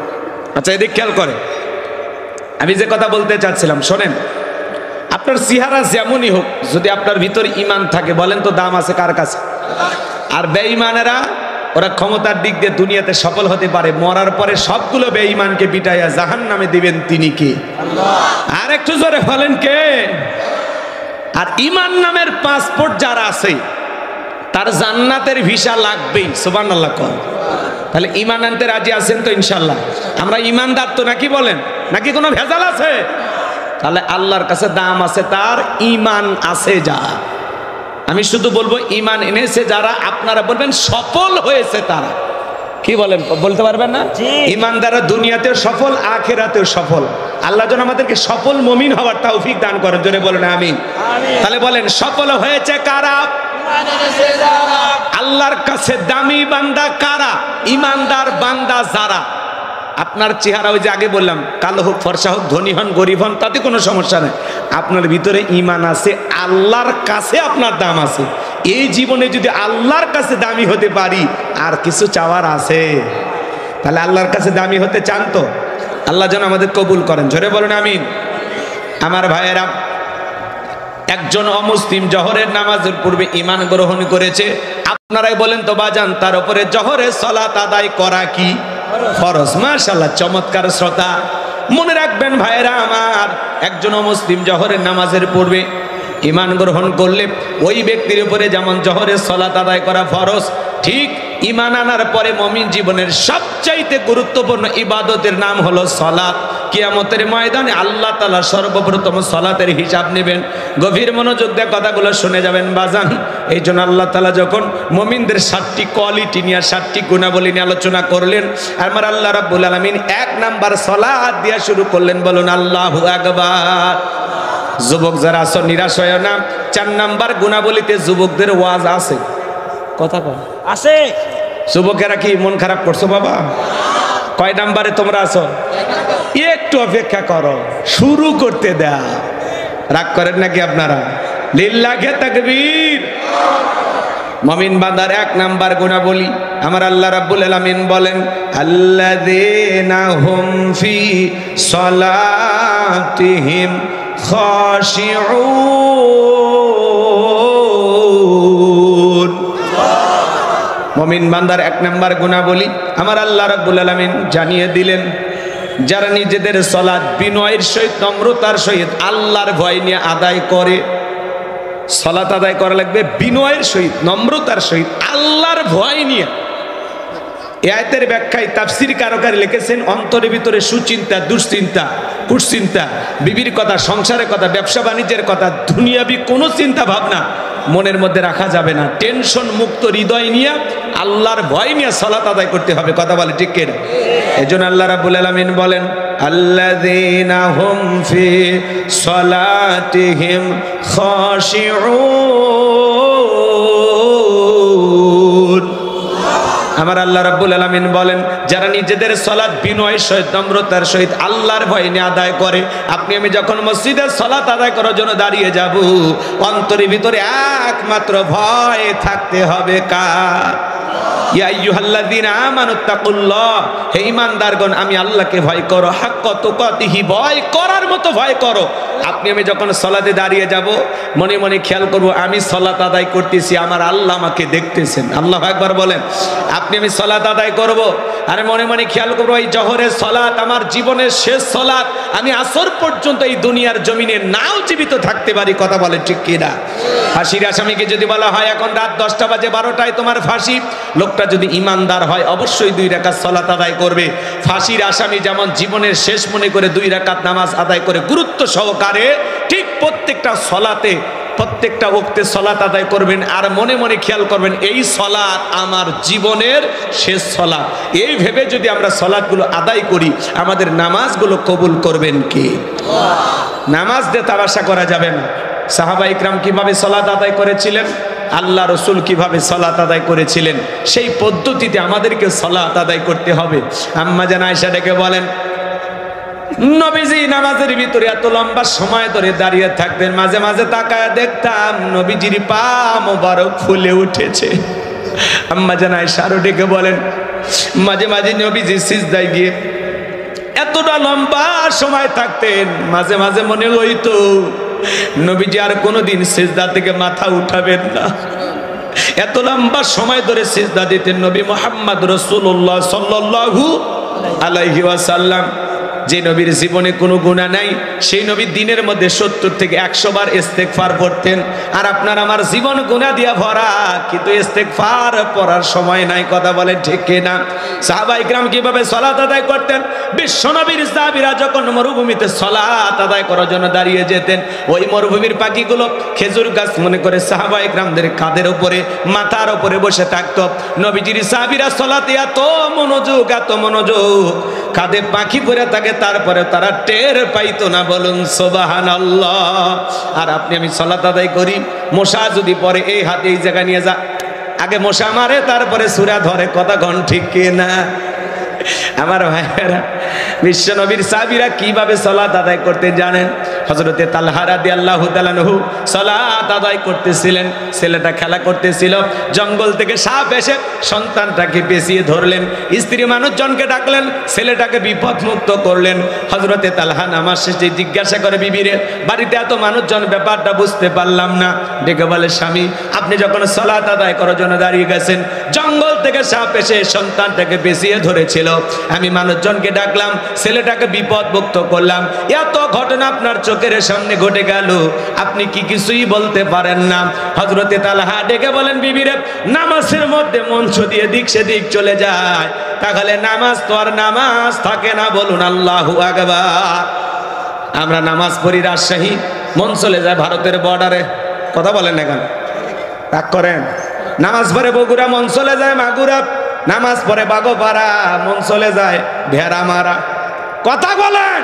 আচ্ছা এদিক খেয়াল করে, আমি যে কথা বলতে চাচ্ছিলাম শোনেন। আপনার চেহারা যেমনই হোক, যদি আপনার ভিতরে ঈমান থাকে, বলেন তো দাম আছে কার কাছে? আর বেঈমানেরা ওরা ক্ষমতার দিক দিয়ে দুনিয়াতে সফল হতে পারে, মরার পরে সবগুলো বেঈমানকে পিটাইয়া জাহান্নামে দিবেন তিনি কে? আল্লাহ। আর একটু জোরে বলেন কে? আর ঈমান নামের পাসপোর্ট যারা আছে তার জান্নাতের ভিসা লাগবেই। সুবহানাল্লাহ কোন? তাহলে ঈমান আনতে রাজি আছেন তো ইনশাআল্লাহ? আমরা ঈমানদার তো নাকি বলেন? নাকি কোনো ভেজাল আছে? তাহলে আল্লাহর কাছে দাম আছে তার, ঈমান আছে যার। আমি শুধু বলবো ঈমান এনেছে যারা, আপনারা বলবেন সফল হয়েছে তারা। কি বলেন, বলতে পারবেন না? ঈমানদাররা দুনিয়াতেও সফল, আখিরাতেও সফল। আল্লাহ যেন আমাদেরকে সফল মুমিন হওয়ার তৌফিক দান করেন, জোরে বলেন আমিন। তাহলে বলেন সফল হয়েছে কারা? আল্লাহর কাছে দামি বান্দা কারা? ঈমানদার বান্দা যারা। আপনার চেহারা ওই যে আগে বললাম, কালো হোক, ফর্সা হোক, ধনী হন, গরিব হন, তাতে কোনো সমস্যা নেই। আপনার ভিতরে ঈমান আছে, আল্লাহর কাছে আপনার দাম আছে। এই জীবনে যদি আল্লাহর কাছে দামি হতে পারি, আর কিছু চাওয়ার আছে? তাহলে আল্লাহর কাছে দামি হতে চান তো? আল্লাহ যেন আমাদের কবুল করেন, জোরে বলেন আমিন। আমার ভাইয়েরা, একজন অমুসলিম জহরের নামাজের পূর্বে ঈমান গ্রহণ করেছে। আপনারাই বলেন তো বাজান, তার উপরে জহরের সালাত আদায় করা কি ফরজ? মাশাআল্লাহ, চমৎকার শ্রোতা। মনে রাখবেন ভাইরা আমার, একজন মুসলিম জহরের নামাজের পূর্বে ঈমান গ্রহণ করলে ওই ব্যক্তির উপরে যেমন জহরের সালাত আদায় করা ফরজ, ঠিক ঈমান আনার পরে মুমিন জীবনের সবচাইতে গুরুত্বপূর্ণ ইবাদতের নাম হলো সালাত। কিয়ামতের ময়দানে আল্লাহ তাআলা সর্বপ্রথম সালাতের হিসাব নেবেন। গভীর মনোযোগ দিয়ে কথাগুলো শুনে যাবেন বাজান। এই জন্য আল্লাহ তাআলা যখন মুমিনদের 7টি কোয়ালিটি নিয়ে, 7টি গুণাবলী নিয়ে আলোচনা করলেন, আমার আল্লাহ রাব্বুল আলামিন 1 নাম্বার সালাত দিয়ে শুরু করলেন। বলুন আল্লাহু আকবার। যুবক যারা আছো নিরাশ হয় না, 4 নাম্বার গুণাবলীতে যুবকদের ওয়াজ আছে। কথা কয় আছে? যুবকেরা কি মন খারাপ করছো বাবা? কয় নাম্বারে তোমরা আছো? একটু অপেক্ষা করো, শুরু করতে দাও। রাগ করেন নাকি আপনারা? লিল্লাহে তাকবীর। মুমিন বান্দার 1 নাম্বার গুণাবলী আমার আল্লাহ রাব্বুল আলামিন বলেন, আল্লাযীনা হুম ফি সালাতিহিম খাশিউন। মুমিন বান্দার 1 নাম্বার গুণাবলী আমার আল্লাহ রাব্বুল আলামিন জানিয়ে দিলেন, যারা নিজেদের সালাত বিনয়ের সহিত, নম্রতার সহিত, আল্লাহর ভয় নিয়ে আদায় করে। সালাত আদায় করা লাগবে বিনয়ের সহিত, নম্রতার সহিত, আল্লাহর ভয় নিয়ে। এই আয়াতের ব্যাখ্যায় তাফসীর কারকার লিখেছেন অন্তরের ভিতরে সুচিন্তা, দুশ্চিন্তা, কুশ্চিন্তা, বিবির কথা, সংসারের কথা, ব্যবসা বাণিজ্যের কথা, দুনিয়াবি কোনো চিন্তা ভাবনা মনের মধ্যে রাখা যাবে না। টেনশন মুক্ত হৃদয় নিয়ে আল্লাহর ভয় নিয়ে সালাত আদায় করতে হবে। কথা বলে ঠিক কিনা? এজন্য আল্লাহ রাব্বুল আলামিন বলেন আল্লাযীনা হুম ফি সালাতিহিম খাশিউন। আমার আল্লাহ রাব্বুল আলামিন বলেন যারা নিজেদের সালাত বিনয় সহিত, নম্রতার সহিত আল্লাহর ভয় নিয়ে আদায় করে। আপনি আমি যখন মসজিদে সালাত আদায় করার জন্য দাঁড়িয়ে যাব, অন্তরের ভিতরে একমাত্র ভয় থাকতে হবে কার? ইয়া আইয়ুহাল্লাযীনা আমানুত্তাকুল্লাহ, হে ঈমানদারগণ আমি আল্লাহকে ভয় করো, হাক্কা তুকাতিহি, ভয় করার মতো ভয় করো। আপনি আমি যখন সালাতে দাঁড়িয়ে যাব, মনে মনে খেয়াল করব আমি সালাত আদায় করতেছি, আমার আল্লাহ আমাকে দেখতেছেন। আল্লাহু আকবার বলেন। আপনি আমি সালাত আদায় করব, আর মনে মনে খেয়াল করব এই জোহরের সালাত আমার জীবনের শেষ সালাত, আমি আসর পর্যন্ত এই দুনিয়ার জমিনে নাও জীবিত থাকতে পারি। কথা বলে ঠিক কিনা? ফাঁসির আসামিকে যদি বলা হয় এখন রাত 10টা বাজে 12টায় তোমার ফাঁসি, লোকটা যদি ইমানদার হয় অবশ্যই 2 রাকাত সালাত আদায় করবে। ফাঁসির আসামি যেমন জীবনের শেষ মনে করে 2 রাকাত নামাজ আদায় করে গুরুত্ব সহকারে, ঠিক প্রত্যেকটা সালাতে, প্রত্যেকটা ওয়াক্তে সালাত আদায় করবেন। আর মনে মনে খেয়াল করবেন এই সালাত আমার জীবনের শেষ সালাত। এই ভেবে যদি আমরা সালাতগুলো আদায় করি, আমাদের নামাজগুলো কবুল করবেন কে? নামাজ দিয়ে তামাশা করা যাবে না। সাহাবা ইকরাম কিভাবে সালাত আদায় করেছিলেন, আল্লাহ রসুল কিভাবে সালাত আদায় করেছিলেন, সেই পদ্ধতিতে আমাদেরকে সালাত আদায় করতে হবে। আম্মা জান আয়েশা ডেকে বলেন নবীজি নামাজের ভিতরে এত লম্বা সময় ধরে দাঁড়িয়ে থাকতেন, মাঝে মাঝে তাকায় দেখতাম নবীজির পা মোবারক ফুলে উঠেছে। আম্মা জান আয়েশা আরো ডেকে বলেন মাঝে মাঝে নবীজি সিজদায় গিয়ে এতটা লম্বা সময় থাকতেন, মাঝে মাঝে মনে হইতো নবীজি আর কোনোদিন সিজদা থেকে মাথা উঠাবেন না। এত লম্বা সময় ধরে সিজদা দিতেন নবী মুহাম্মদ রাসূলুল্লাহ সাল্লাল্লাহু আলাইহি ওয়াসাল্লাম। যে নবীর জীবনে কোনো গুনাহ নাই, সেই নবী দিনের মধ্যে 70 থেকে 100 বার ইস্তেগফার পড়তেন। আর আপনার আমার জীবন গুনাহ দিয়া ভরা, কিন্তু ইস্তেগফার পড়ার সময় নাই। কথা বলেন ঠিক কিনা? সাহাবা ইকরাম কিভাবে সালাত আদায় করতেন? বিশ্বনবীর সাহাবীরা যখন মরুভূমিতে সালাত আদায় করার জন্য দাঁড়িয়ে যেতেন, ওই মরুভূমির পাখিগুলো খেজুর গাছ মনে করে সাহাবা ইকরামদের কাঁধের উপরে, মাথার উপরে বসে থাকতো। নবীজির সাহাবীরা সালাতে এত মনোযোগ, এত মনোযোগ, কাঁধে পাখি পড়ে থাকে, তারপরে তারা টের পাইতো না। বলুন সুবহানাল্লাহ। আর আপনি আমি সালাত আদায় করি, মশা যদি পড়ে এই হাতে এই জায়গা নিয়ে যা, আগে মশা মারে তারপরে সূরা ধরে। কথা কোন ঠিক কিনা? আমার ভাইয়েরা, বিশ্ব নবীর সাহাবীরা কিভাবে সালাত আদায় করতে জানেন? হযরতে তালহা রাদিয়াল্লাহু তাআলা আনহু সালাত আদায় করতেছিলেন, ছেলেটা খেলা করতেছিল, জঙ্গল থেকে সাপ এসে সন্তানটাকে পেঁচিয়ে ধরলেন, স্ত্রী মানুষজনকে ডাকলেন, ছেলেটাকে বিপদ মুক্ত করলেন। হযরতে তালহা নামাজ শেষে জিজ্ঞাসা করে বিবিরে, বাড়িতে এত মানুষজন, ব্যাপারটা বুঝতে পারলাম না। ডেকে বলে স্বামী আপনি যখন সালাত আদায় করার জন্য দাঁড়িয়ে গেছেন, জঙ্গল থেকে সাপ এসে সন্তানটাকে পেঁচিয়ে ধরেছিল, আমি মানুষজনকে ডাকলাম, ছেলেটাকে বিপদ মুক্ত করলাম, এত ঘটনা আপনার চোখের সামনে ঘটে গেল, আপনি কি কিছুই বলতে পারেন না? হযরতে তালহা ডেকে বলেন বিবিরে, নামাজের মধ্যে মঞ্চ দিয়ে দিক সেদিক চলে যায়, তাহলে নামাজ তো আর নামাজ থাকে না। বলুন আল্লাহু আকবার। আমরা নামাজ পড়ি রাজশাহী, মন চলে যায় ভারতের বর্ডারে। কথা বলেন না কেন? রাগ করেন? নামাজ পড়ে বগুড়া, মন চলে যায় মাগুরা। নামাজ পড়ে বাগোপাড়া, মন চলে যায় ভেড়ামারা। কথা বলেন?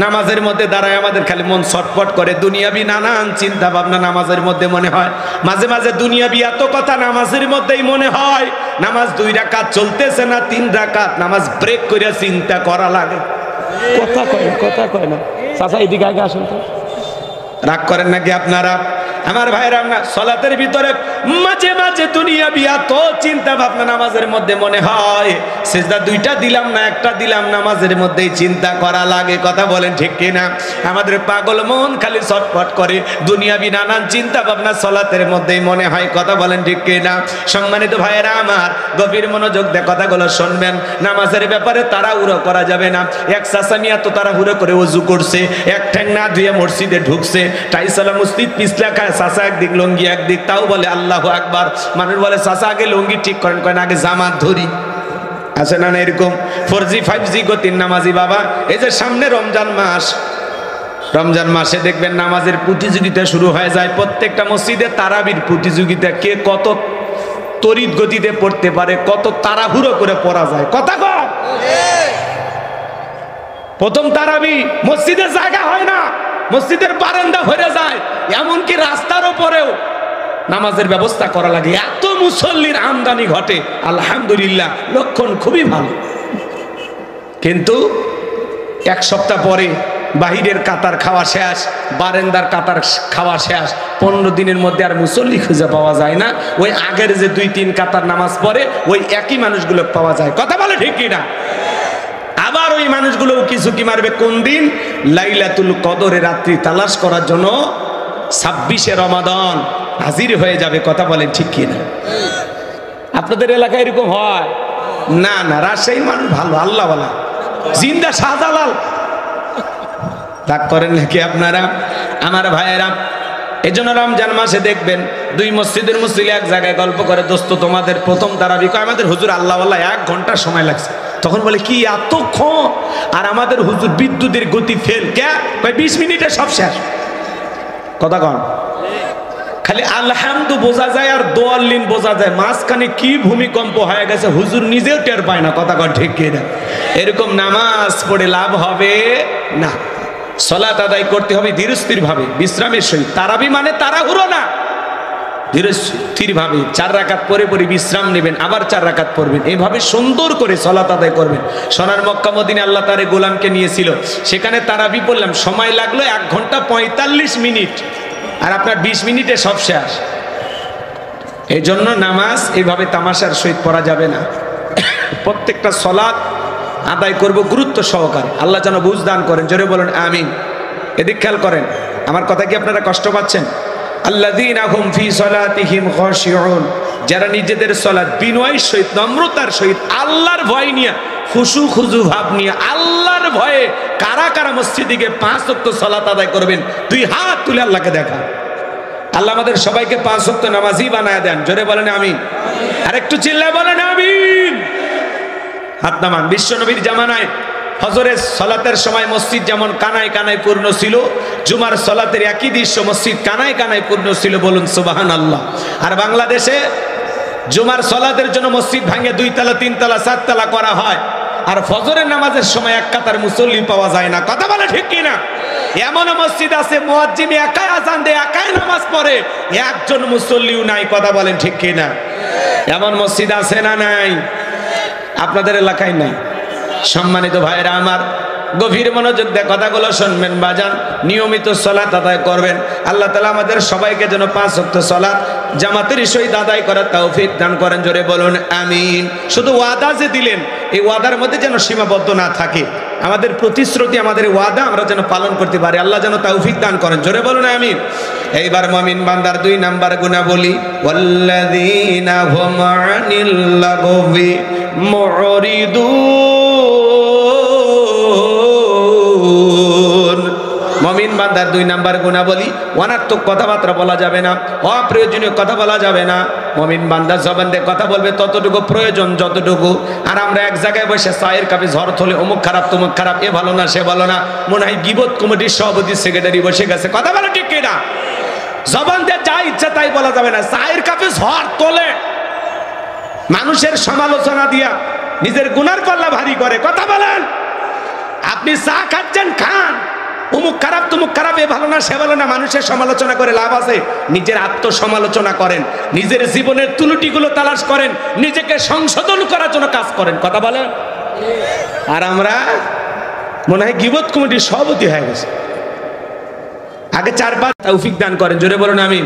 নামাজের মধ্যে দাঁড়ায় আমাদের খালি মন ছটফট করে, দুনিয়াবি নানান চিন্তা ভাবনা নামাজের মধ্যে মনে হয়। মাঝে মাঝে দুনিয়াবি এত কথা নামাজের মধ্যেই মনে হয়। নামাজ 2 রাকাত চলতেছে না 3 রাকাত, নামাজ ব্রেক করে চিন্তা করা লাগে। কথা কয় না চাচা, এদিকে আগে আসুন তো। রাগ করেন নাকি আপনারা? আমার ভাইরা, সালাতের ভিতরে মাঝে মাঝে দুনিয়াবি এত চিন্তা ভাবনা নামাজের মধ্যে মনে হয়। সিজদা 2টা দিলাম না 1টা দিলাম, নামাজের মধ্যেই চিন্তা করা লাগে। কথা বলেন ঠিক কিনা? আমাদের পাগল মন খালি ছটফট করে, দুনিয়াবি নানান চিন্তা ভাবনা সালাতের মধ্যেই মনে হয়। কথা বলেন ঠিক কিনা? সম্মানিত ভাইয়েরা আমার, গভীর মনোযোগ দিয়ে কথাগুলো শুনবেন। নামাজের ব্যাপারে তাড়াহুড়ো করা যাবে না। এক চাচা মিয়া তো তাড়াহুড়ো করে ওযু করছে, এক ঠ্যাং না ধুয়ে মসজিদে ঢুকছে, টাইসালা মসজিদ পিছলা খায়, চাচা একদিক লুঙ্গি একদিক, তাও বলে আল্লাহু আকবার। মানুষ বলে চাচা আগে লুঙ্গি ঠিক করেন, করেন আগে জামাত ধরি। আছে না না এরকম 4G 5G গতির নামাজি বাবা। এই যে সামনে রমজান মাস, রমজান মাসে দেখবেন নামাজের প্রতিযোগিতা শুরু হয়ে যায়। প্রত্যেকটা মসজিদে তারাবির প্রতিযোগিতা, কে কত তড়িৎ গতিতে পড়তে পারে, কত তাড়াহুড়ো করে পড়া যায়। কথা কর, প্রথম তারাবি মসজিদের জায়গা হয় না, মসজিদের বারান্দা ভরে যায়, এমনকি রাস্তার উপরেও নামাজের ব্যবস্থা করা লাগে। এত মুসল্লির আমদানি ঘটে, আলহামদুলিল্লাহ, লক্ষণ খুবই ভালো। কিন্তু এক সপ্তাহ পরে বাহিরের কাতার খাওয়া শেষ, বারান্দার কাতার খাওয়া শেষ, 15 দিনের মধ্যে আর মুসল্লি খুঁজে পাওয়া যায় না। ওই আগের যে 2-3 কাতার নামাজ পড়ে ওই একই মানুষগুলো পাওয়া যায়। কথা বলে ঠিক কিনা? আবার ওই মানুষগুলো কিছু কি মারবে কোন দিন? লাইলাতুল কদরের রাত্রি তালাশ করার জন্য 26শে রমাদান হাজির হয়ে যাবে। কথা বলেন ঠিক কিনা? আপনাদের এলাকায় এরকম হয় না? না, রাজশাহীর মানুষ ভালো, আল্লাহওয়ালা, জিন্দা শাহজালাল। রাগ করেন নাকি আপনারা আমার ভাইয়েরা? এই জন্য রমজান মাসে দেখবেন 2 মসজিদের মুসল্লি এক জায়গায় গল্প করে, দোস্ত তোমাদের প্রথম তারাবি কয়? আমাদের হুজুর আল্লাহওয়ালা 1 ঘন্টা সময় লাগছে। তখন বলে কি এতক্ষণ? আর আমাদের হুজুর বিদ্যুতের গতি ফেল, কে? 20 মিনিটে সব শেষ। কথা কন, খালি আলহামদু বোঝা যায় আর দোয়াল্লিন বোঝা যায়, মাঝখানে কি ভূমিকম্প হয়ে গেছে হুজুর নিজেও টের পায় না। কথা কন ঠিক কিনা? এরকম নামাজ পড়ে লাভ হবে না। সালাত আদায় করতে হবে ধীরস্থির ভাবে, বিশ্রামের সহিত। তারাবি মানে তাড়াহুড়ো না, ধীরস্থির ভাবে 4 রাকাত পরে পরে বিশ্রাম নেবেন, আবার 4 রাকাত পড়বেন, এইভাবে সুন্দর করে সালাত আদায় করবেন। সোনার মক্কা মদিনা আল্লাহ তাআলা গোলামকে নিয়েছিল, সেখানে তারাবি পড়লাম, সময় লাগলো 1 ঘন্টা 45 মিনিট, আর আপনার 20 মিনিটে সব শেষ। এই জন্য নামাজ এইভাবে তামাশার সহিত পড়া যাবে না। প্রত্যেকটা সালাত আদায় করব গুরুত্ব সহকারে। আল্লাহ যেন বুঝ দান করেন, জোরে বলেন আমিন। এদিক খেয়াল করেন, আমার কথা কি আপনারা কষ্ট পাচ্ছেন? আল্লাযীনা হুম ফি সালাতিহিম খাশিউন, যারা নিজেদের সালাত বিনয়ের সহিত, নম্রতার সহিত, আল্লাহর ভয় নিয়ে, খুশু খুজু ভাব নিয়ে, আল্লাহর ভয়ে কারা কারা মসজিদে গিয়ে 5 ওয়াক্ত সালাত আদায় করবেন? 2 হাত তুলে আল্লাহকে দেখা। আল্লাহ আমাদের সবাইকে 5 ওয়াক্ত নামাজি বানায় দেন, জোরে বলেন আমিন। আর একটু চিল্লায় বলেন আমিন। হাত নামান। বিশ্বনবীর জামানায় ফজরের সালাতের সময় মসজিদ যেমন কানায় কানায় পূর্ণ ছিল, জুমার সালাতের একই দৃশ্য, মসজিদ কানায় কানায় পূর্ণ ছিল। বলুন সুবহানাল্লাহ। আর বাংলাদেশে জুমার সালাতের জন্য মসজিদ ভাঙে 2 তলা 3 তলা 4 তলা করা হয়, আর ফজরের নামাজের সময় এক কাতার মুসল্লি পাওয়া যায় না। কথা বলে ঠিক কিনা? এমন মসজিদ আছে মুয়াজ্জিন একাই আযান দেয়, একাই নামাজ পড়ে, একজন মুসল্লিও নাই। কথা বলেন ঠিক কিনা? এমন মসজিদ আছে না নাই? আপনাদের এলাকায় নাই। সম্মানিত ভাইরা আমার, গভীর মনোযোগ দিয়ে কথাগুলো শুনবেন বাজান, নিয়মিত সালাত আদায় করবেন। আল্লাহ তাআলা আমাদের সবাইকে যেন 5 ওয়াক্ত সালাত জামাতের সহিত আদায় করার তৌফিক দান করেন, জোরে বলুন আমিন। শুধু ওয়াদা যে দিলেন, এই ওয়াদার মধ্যে যেন সীমাবদ্ধ না থাকে, আমাদের প্রতিশ্রুতি, আমাদের ওয়াদা আমরা যেন পালন করতে পারি। আল্লাহ যেন তৌফিক দান করেন, জোরে বলুন আমিন। এইবার মুমিন বান্দার 2 নাম্বার গুণাবলী, ওয়াল্লাযীনা হুম আনিল লাগবি মুরিদুন। মুমিন বান্দার 2 নাম্বার গুণাবলী, অনার্থক কথাবার্তা বলা যাবে না, অপ্রয়োজনীয় কথা বলা যাবে না। মুমিন বান্দা জবান দিয়ে কথা বলবে ততটুকু প্রয়োজন যতটুকু। আর আমরা এক জায়গায় বসে চায়ের কাপে ঝড় থলে অমুক খারাপ তমুক খারাপ, এ ভালো না সে ভালো না, মনে হয় গীবত কমিটির সভাপতি সেক্রেটারি বসে গেছে। কথা বলা ঠিক কিনা? জবান দিয়ে যা ইচ্ছা তাই বলা যাবে না। চায়ের কাপে ঝড় তোলে, মানুষের সমালোচনা দিয়া নিজের গুনার পাল্লা ভারী করে। কথা বলেন। আপনি চা খাচ্ছেন, খান, অমুক খারাপ তমুক খারাপ, এ ভালো না সে ভালো না, মানুষের সমালোচনা করে লাভ আছে? নিজের আত্মসমালোচনা করেন, নিজের জীবনের ত্রুটিগুলো তালাশ করেন, নিজেকে সংশোধন করার জন্য কাজ করেন। কথা বলেন। আর আমরা মনে হয় গীবত কমিটির সভাপতি হয়ে গেছে। আগে 4-5 তৌফিক দান করেন, জোরে বলুন আমিন।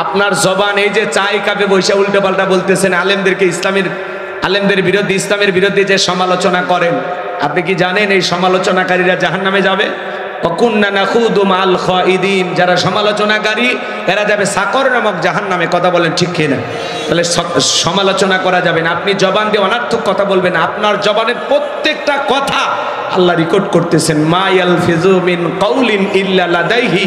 আপনার জবান, এই যে চাই কাপে বসে উল্টো পাল্টা বলতেছেন, আলেমদেরকে, ইসলামের আলেমদের বিরুদ্ধে, ইসলামের বিরুদ্ধে যে সমালোচনা করেন, আপনি কি জানেন এই সমালোচনাকারীরা জাহান্নামে যাবে? ওয়াকুন্না নাখুদু মাল খাইদিন, যারা সমালোচনাকারী এরা যাবে সাকর নামক জাহান্নামে। কথা বলেন ঠিক কিনা? তাহলে সমালোচনা করা যাবে না, আপনি জবান দিয়ে অনার্থক কথা বলবেন। আপনার জবানের প্রত্যেকটা কথা আল্লাহ রেকর্ড করতেছেন। মা ইয়ালফিজু মিন কাউলিন ইল্লা লাদাইহি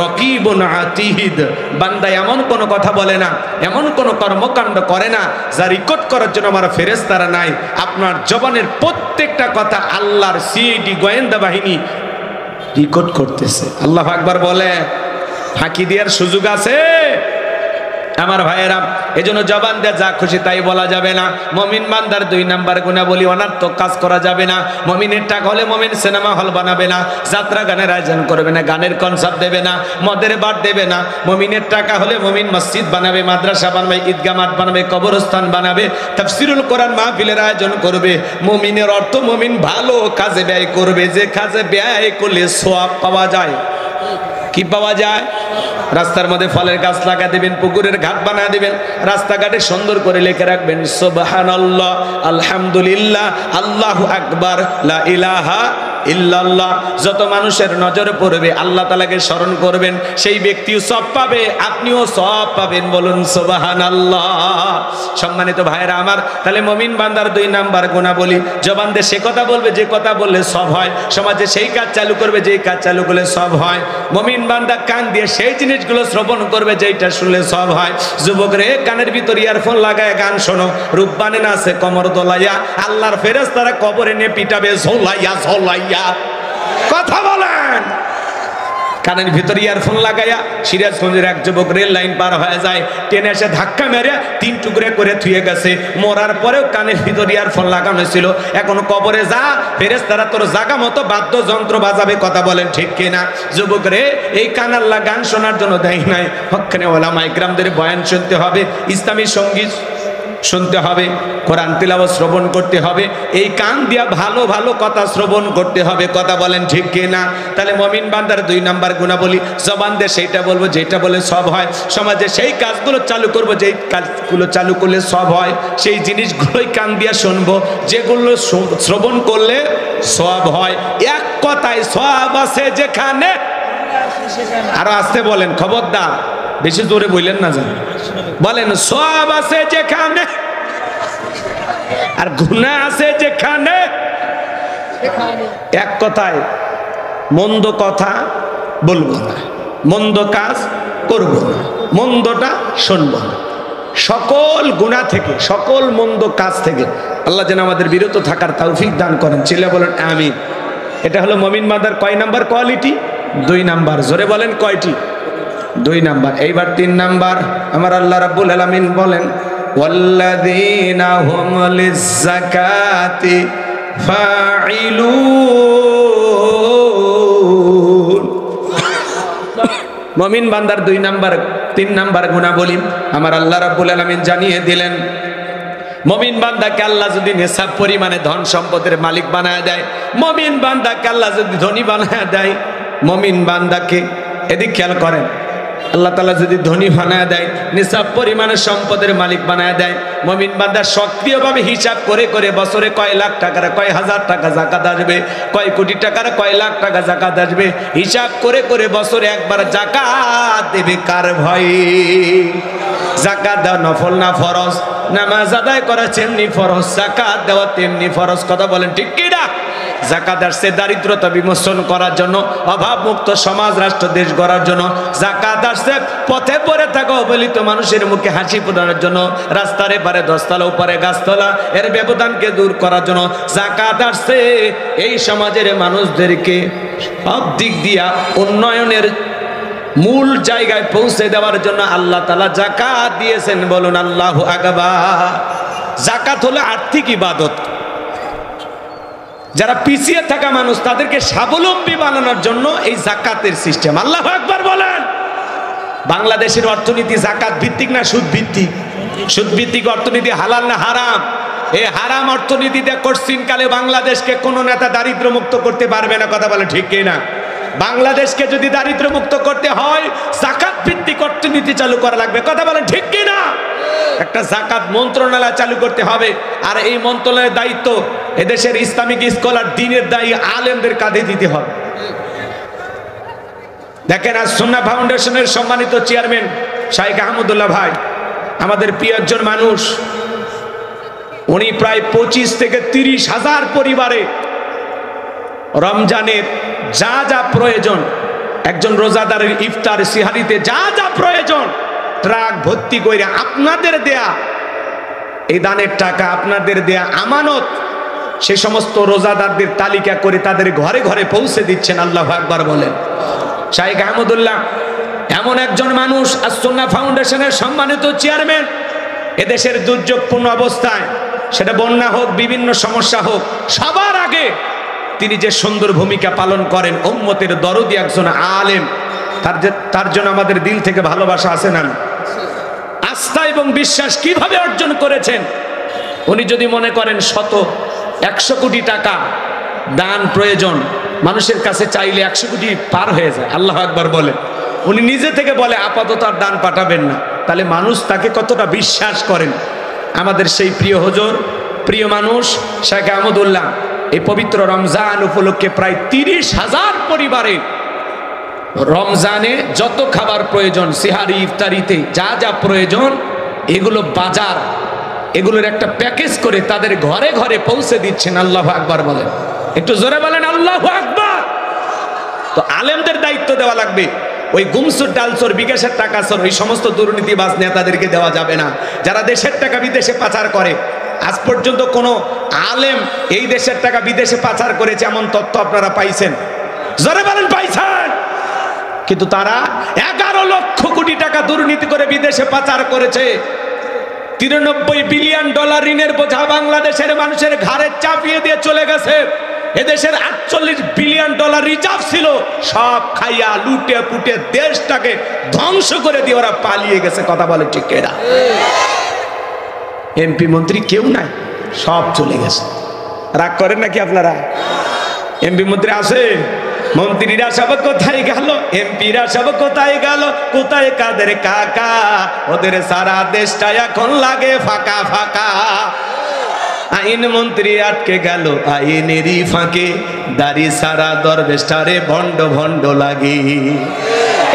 রাকিবুন আতীদ। বান্দা এমন কোন কথা বলে না, এমন কোন কর্মকাণ্ড করে না যা রেকর্ড করার জন্য আমার ফেরেশতারা নাই। আপনার জবানের প্রত্যেকটা কথা আল্লাহর সিআইডি গোয়েন্দা বাহিনী রেকর্ড করতেছে। আল্লাহু আকবার বলে, ফাঁকি দেওয়ার সুযোগ আছে আমার ভাইয়েরা। এজন্য জবান দিয়ে যা খুশি তাই বলা যাবে না। মুমিন বান্দার 2 নাম্বার গুণাবলী, অনার্থক কাজ করা যাবে না। মুমিনের টাকা হলে মুমিন সিনেমা হল বানাবে না, যাত্রা গানের আয়োজন করবে না, গানের কনসার্ট দেবে না, মদের বার দেবে না। মুমিনের টাকা হলে মুমিন মসজিদ বানাবে, মাদ্রাসা বানাবে, ঈদগাহ মাঠ বানাবে, কবরস্থান বানাবে, তাফসীরুল কোরআন মাহফিলের আয়োজন করবে। মুমিনের অর্থ মুমিন ভালো কাজে ব্যয় করবে, যে কাজে ব্যয় করলে সওয়াব পাওয়া যায়। কি পাওয়া যায়? রাস্তার মধ্যে ফলের গাছ লাগা দিবেন, পুকুরের ঘাট বানা দিবেন, রাস্তাঘাটে সুন্দর করে লিখে রাখবেন সুবহানাল্লাহ, আলহামদুলিল্লাহ, আল্লাহু আকবার, লা ইলাহা ইল্লাল্লাহ। যত মানুষের নজর পড়বে আল্লাহ তাআলাকে স্মরণ করবেন, সেই ব্যক্তিও সওয়াব পাবে, আপনিও সওয়াব পাবেন। বলুন সুবহানাল্লাহ। সম্মানিত ভাইরা আমার, তাহলে মুমিন বান্দার 2 নাম্বার গুণাবলী, জবান দিয়ে সে কথা বলবে যে কথা বললে সওয়াব হয়, সমাজে সেই কাজ চালু করবে যেই কাজ চালু করলে সওয়াব হয়। মুমিন বান্দা কান দিয়ে সেই জিনিসগুলো শ্রবণ করবে যেইটা শুনলে সওয়াব হয়। যুবক রে, কানের ভিতর ইয়ারফোন লাগায় গান শোনো, রূপবানে না আছে কমর দোলাইয়া, আল্লাহর ফেরেশতারা কবরে নিয়ে পিটাবে ঝোলাইয়া ঝোলাইয়া। কথা বলেন। কানের ভিতর ইয়ারফোন লাগাইয়া সিরাজগঞ্জের এক যুবক রেল লাইন পার হয়ে যায়, ট্রেনে এসে ধাক্কা মেরে 3 টুকরে করে থুয়ে গেছে। মরার পরেও কানের ভিতর ইয়ারফোন লাগানো ছিল। এখন কবরে যা, ফেরেশতারা তোর জায়গা মতো বাদ্যযন্ত্র বাজাবে। কথা বলেন ঠিক কিনা? যুবক রে, এই কান আল্লাহ গান শোনার জন্য দেয় নাই। হক্কানে ওলামা ইকরামদের বয়ান শুনতে হবে, ইসলামী সঙ্গীত শুনতে হবে, কোরআন তিলাওয়াত শ্রবণ করতে হবে, এই কান দিয়া ভালো ভালো কথা শ্রবণ করতে হবে। কথা বলেন ঠিক কিনা? তাহলে মুমিন বান্দার 2 নাম্বার গুণাবলী, জবান দিয়ে সেইটা বলবো যেটা বলে সব হয়, সমাজে সেই কাজগুলো চালু করব যেই কাজগুলো চালু করলে সব হয়, সেই জিনিসগুলোই কান দিয়া শুনবো যেগুলো শ্রবণ করলে সব হয়। এক কথায় সব আছে যেখানে, আরো আসতে বলেন, খবরদার বেশি জোরে বললেন না, জানেন বলেন, সব আছে যেখানে আর গুনাহ আছে যেখানে। এক কথায় মন্দ কথা বলবো না, মন্দ কাজ করব না, মন্দটা শুনবো না। সকল গুনাহ থেকে, সকল মন্দ কাজ থেকে আল্লাহ যেন আমাদের বিরত থাকার তৌফিক দান করেন। চিল্লা বলেন আমিন। এটা হলো মুমিন বান্দার কয় নাম্বার কোয়ালিটি? 2 নাম্বার। জোরে বলেন কয়টি? 2 নাম্বার। এইবার 3 নাম্বার। আমার আল্লাহ রাব্বুল আলামিন বলেন, ওয়াল্লাযীনা হুম লিয-যাকাতি ফাঈলুন। মুমিন বান্দার 2 নাম্বার 3 নাম্বার গুণাবলী আমার আল্লাহ রাব্বুল আলামিন জানিয়ে দিলেন। মুমিন বান্দাকে আল্লাহ যদি নিসাব পরিমাণে ধন সম্পদের মালিক বানায় দেয়, মুমিন বান্দাকে আল্লাহ যদি ধনী বানায় দেয়, মুমিন বান্দাকে, এদিক খেয়াল করেন, আল্লাহ তাআলা যদি ধনী বানায় দেয়, নিসাব পরিমাণের সম্পদের মালিক বানায় দেয়, মুমিন বান্দা সক্রিয়ভাবে হিসাব করে করে বছরে কয় লাখ টাকার, কয় হাজার টাকা যাকাত আসবে, কয় কোটি টাকার, কয় লাখ টাকা যাকাত আসবে, হিসাব করে করে বছরে একবার যাকাত দেবে। কার ভয়ে? যাকাত দেওয়া নফল না ফরজ? নামাজ আদায় করা যেমনি ফরজ, যাকাত দেওয়া তেমনি ফরজ। কথা বলেন ঠিক কি না? যাকাত আসছে দারিদ্রতা বিমোচন করার জন্য, অভাব মুক্ত সমাজ রাষ্ট্র দেশ গড়ার জন্য। যাকাত আসছে পথে পড়ে থাকা অবহেলিত মানুষের মুখে হাসি ফোটানোর জন্য, রাস্তার এপারে 10 তলা উপরে গাছতলা এর ব্যবধানকে দূর করার জন্য। যাকাত আসছে এই সমাজের মানুষদেরকে সব দিক দিয়া উন্নয়নের মূল জায়গায় পৌঁছে দেওয়ার জন্য আল্লাহ তাআলা যাকাত দিয়েছেন। বলুন আল্লাহু আকবার। যাকাত হলো আর্থিক ইবাদত। যারা পিছিয়ে থাকা মানুষ তাদেরকে স্বাবলম্বী বানানোর জন্য এই যাকাতের সিস্টেম। আল্লাহু আকবার বলেন। বাংলাদেশের অর্থনীতি যাকাত ভিত্তিক না সুদ ভিত্তিক? সুদ ভিত্তিক অর্থনীতি হালাল না হারাম? এই হারাম অর্থনীতিতে কঠিনকালে বাংলাদেশকে কোন নেতা দারিদ্র মুক্ত করতে পারবে না। কথা বলে ঠিক কিনা? বাংলাদেশকে যদি দারিদ্র মুক্ত করতে হয় যাকাত ভিত্তিক অর্থনীতি চালু করা লাগবে। কথা বলেন ঠিক কিনা? একটা যাকাত মন্ত্রণালয় চালু করতে হবে, আর এই মন্ত্রণালয়ের দায়িত্ব এদেশের ইসলামিক স্কলার, দ্বীনের দায়ী আলেমদের কাঁধে দিতে হবে। দেখেন আজ সুন্নাহ ফাউন্ডেশনের সম্মানিত চেয়ারম্যান শাইখ আহমদুল্লাহ ভাই আমাদের প্রিয় একজন মানুষ, উনি প্রায় 25 থেকে 30 হাজার পরিবারে রমজানের যা যা প্রয়োজন, একজন রোজাদারের ইফতার সিহারিতে যা যা প্রয়োজন ট্রাক ভর্তি করে আপনাদের দেয়া এই দানের টাকা, আপনাদের দেয়া আমানত, সে সমস্ত রোজাদারদের তালিকা করে তাদের ঘরে ঘরে পৌঁছে দিচ্ছেন। আল্লাহু আকবার বলেন। শাইখ আহমদুল্লাহ এমন একজন মানুষ, আস-সুন্নাহ ফাউন্ডেশনের সম্মানিত চেয়ারম্যান। এদেশের দুর্যোগপূর্ণ অবস্থায়, সেটা বন্যা হোক, বিভিন্ন সমস্যা হোক, সবার আগে তিনি যে সুন্দর ভূমিকা পালন করেন, উম্মতের দরদি একজন আলেম, তার জন্য আমাদের দিল থেকে ভালোবাসা আছে না? আস্থা এবং বিশ্বাস কিভাবে অর্জন করেছেন? উনি যদি মনে করেন 100 কোটি টাকা দান প্রয়োজন, মানুষের কাছে চাইলে 100 কোটি পার হয়ে যায়। আল্লাহু আকবার বলে। উনি নিজে থেকে বলে আপাতত আর দান পাঠাবেন না। তাহলে মানুষ তাকে কতটা বিশ্বাস করেন। আমাদের সেই প্রিয় হুজুর, প্রিয় মানুষ শাইখ আহমদুল্লাহ এই পবিত্র রমজান উপলক্ষে প্রায় 30,000 পরিবারে রমজানে যত খাবার প্রয়োজন, সিহারি ইফতারিতে যা যা প্রয়োজন, এগুলো বাজার, এগুলোর একটা প্যাকেজ করে তাদের ঘরে ঘরে পৌঁছে দিচ্ছেন। আল্লাহু আকবার বলেন। একটু জোরে বলেন আল্লাহু আকবার। তো আলেমদের দায়িত্ব দেওয়া লাগবে। ওই গুমসুর ডালসোর বিকাশের টাকা সর ওই সমস্ত দুর্নীতিবাজ নেতাদেরকে দেওয়া যাবে না, যারা দেশের টাকা বিদেশে পাচার করে। আজ পর্যন্ত কোনো আলেম এই দেশের টাকা বিদেশে পাচার করেছে এমন তথ্য আপনারা পাইছেন? জোরে বলেন পাইছেন? কিন্তু তারা 11 লক্ষ কোটি টাকা দুর্নীতি করে বিদেশে পাচার করেছে। 93 বিলিয়ন ডলার ঋণের বোঝা বাংলাদেশের মানুষের ঘাড়ে চাপিয়ে দিয়ে চলে গেছে। এদেশের 48 বিলিয়ন ডলার রিজার্ভ ছিল, সব খাইয়া লুটে পুটে দেশটাকে ধ্বংস করে দিয়ে ওরা পালিয়ে গেছে। কথা বলে ঠিক এরা? এমপি মন্ত্রী কেউ নাই, সব চলে গেছে। রাগ করেন নাকি আপনারা? এমপি মন্ত্রী আছে, মন্ত্রীরা সব কোথায় গেল, এমপিরা সব কোথায় গেল, কোথায় কাদের কাকা? ওদের সারা দেশটা এখন লাগে ফাঁকা ফাঁকা। আইন মন্ত্রী আটকে গেল আইনেরই ফাঁকে, দাড়ি সারা দরবেশটারে ভণ্ড ভণ্ড লাগে।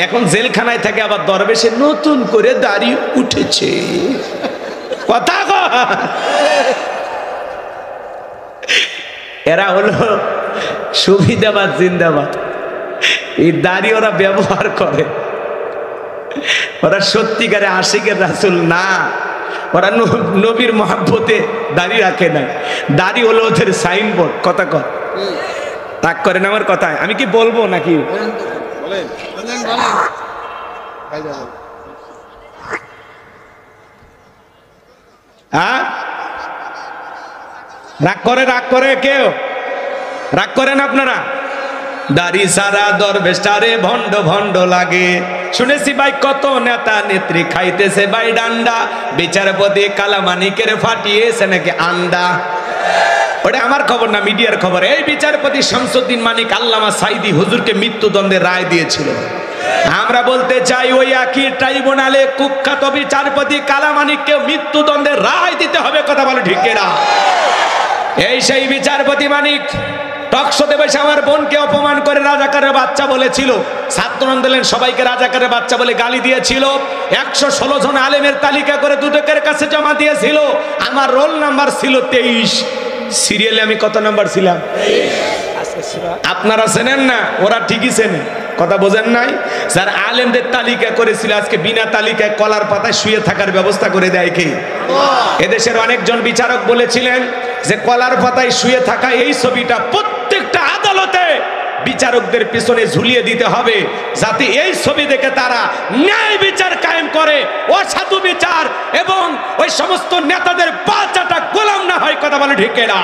এখন জেলখানায় থেকে আবার দরবেশে নতুন করে দাড়ি উঠেছে। কথা এরা হলো সুবিধাবাদ জিন্দাবাদ। এই দাড়ি ওরা ব্যবহার করে, ওরা সত্যিকারে আশিকের রাসূল না। ওরা নবীর মহব্বতে দাড়ি রাখে না। দাড়ি হলো ওদের সাইনবোর্ড। কথা কর, রাগ করেন আমার কথায়? আমি কি বলবো নাকি? হ্যাঁ, রাগ করে? রাগ করে কেউ? রাগ করেন আপনারা? দাড়ি সারা দরবেশটারে ভণ্ড ভণ্ড লাগে। শুনেছি ভাই কত নেতা নেত্রী খাইতেছে ভাই ডান্ডা, বিচারপতি কালামানিকের ফাটিয়েছে নাকি আন্ডা। ওটা আমার খবর না, মিডিয়ার খবর। এই বিচারপতি শামসুদ্দিন মানিক আল্লামা সাইদি হুজুরকে মৃত্যুদণ্ডের রায় দিয়েছিল। আমরা বলতে চাই ওই একই ট্রাইব্যুনালে কুখ্যাত বিচারপতি কালামানিককে মৃত্যুদণ্ডের রায় দিতে হবে। কথা বলে ঠিক না? এই সেই বিচারপতি মানিক টকশোতে বসে আমার বোনকে অপমান করে রাজাকারের বাচ্চা বলেছিল। ছাত্র আন্দোলন সবাইকে রাজাকারের বাচ্চা বলে গালি দিয়েছিল। 116 জন আলেমের তালিকা করে দুদকের কাছে জমা দিয়েছিল। আমার রোল নাম্বার ছিল 23। সিরিয়ালে আমি কত নাম্বার ছিলাম? আপনারা চেনেন না, ওরা ঠিকই চেনে। কথা বোঝেন নাই? স্যার আলেমদের তালিকা করেছিল, আজকে বিনা তালিকায় কলার পাতায় শুয়ে থাকার ব্যবস্থা করে দেয় কে? এদেশের অনেকজন বিচারক বলেছিলেন যে কলার পাতায় শুয়ে থাকা এই ছবিটা প্রত্যেকটা আদালতে বিচারকদের পিছনে ঝুলিয়ে দিতে হবে, যাতে এই ছবি দেখে তারা ন্যায় বিচার কায়েম করে, অসাধু বিচার এবং ওই সমস্ত নেতাদের পা চাটা গোলাম না হয়। কথা বলে ঠিক না?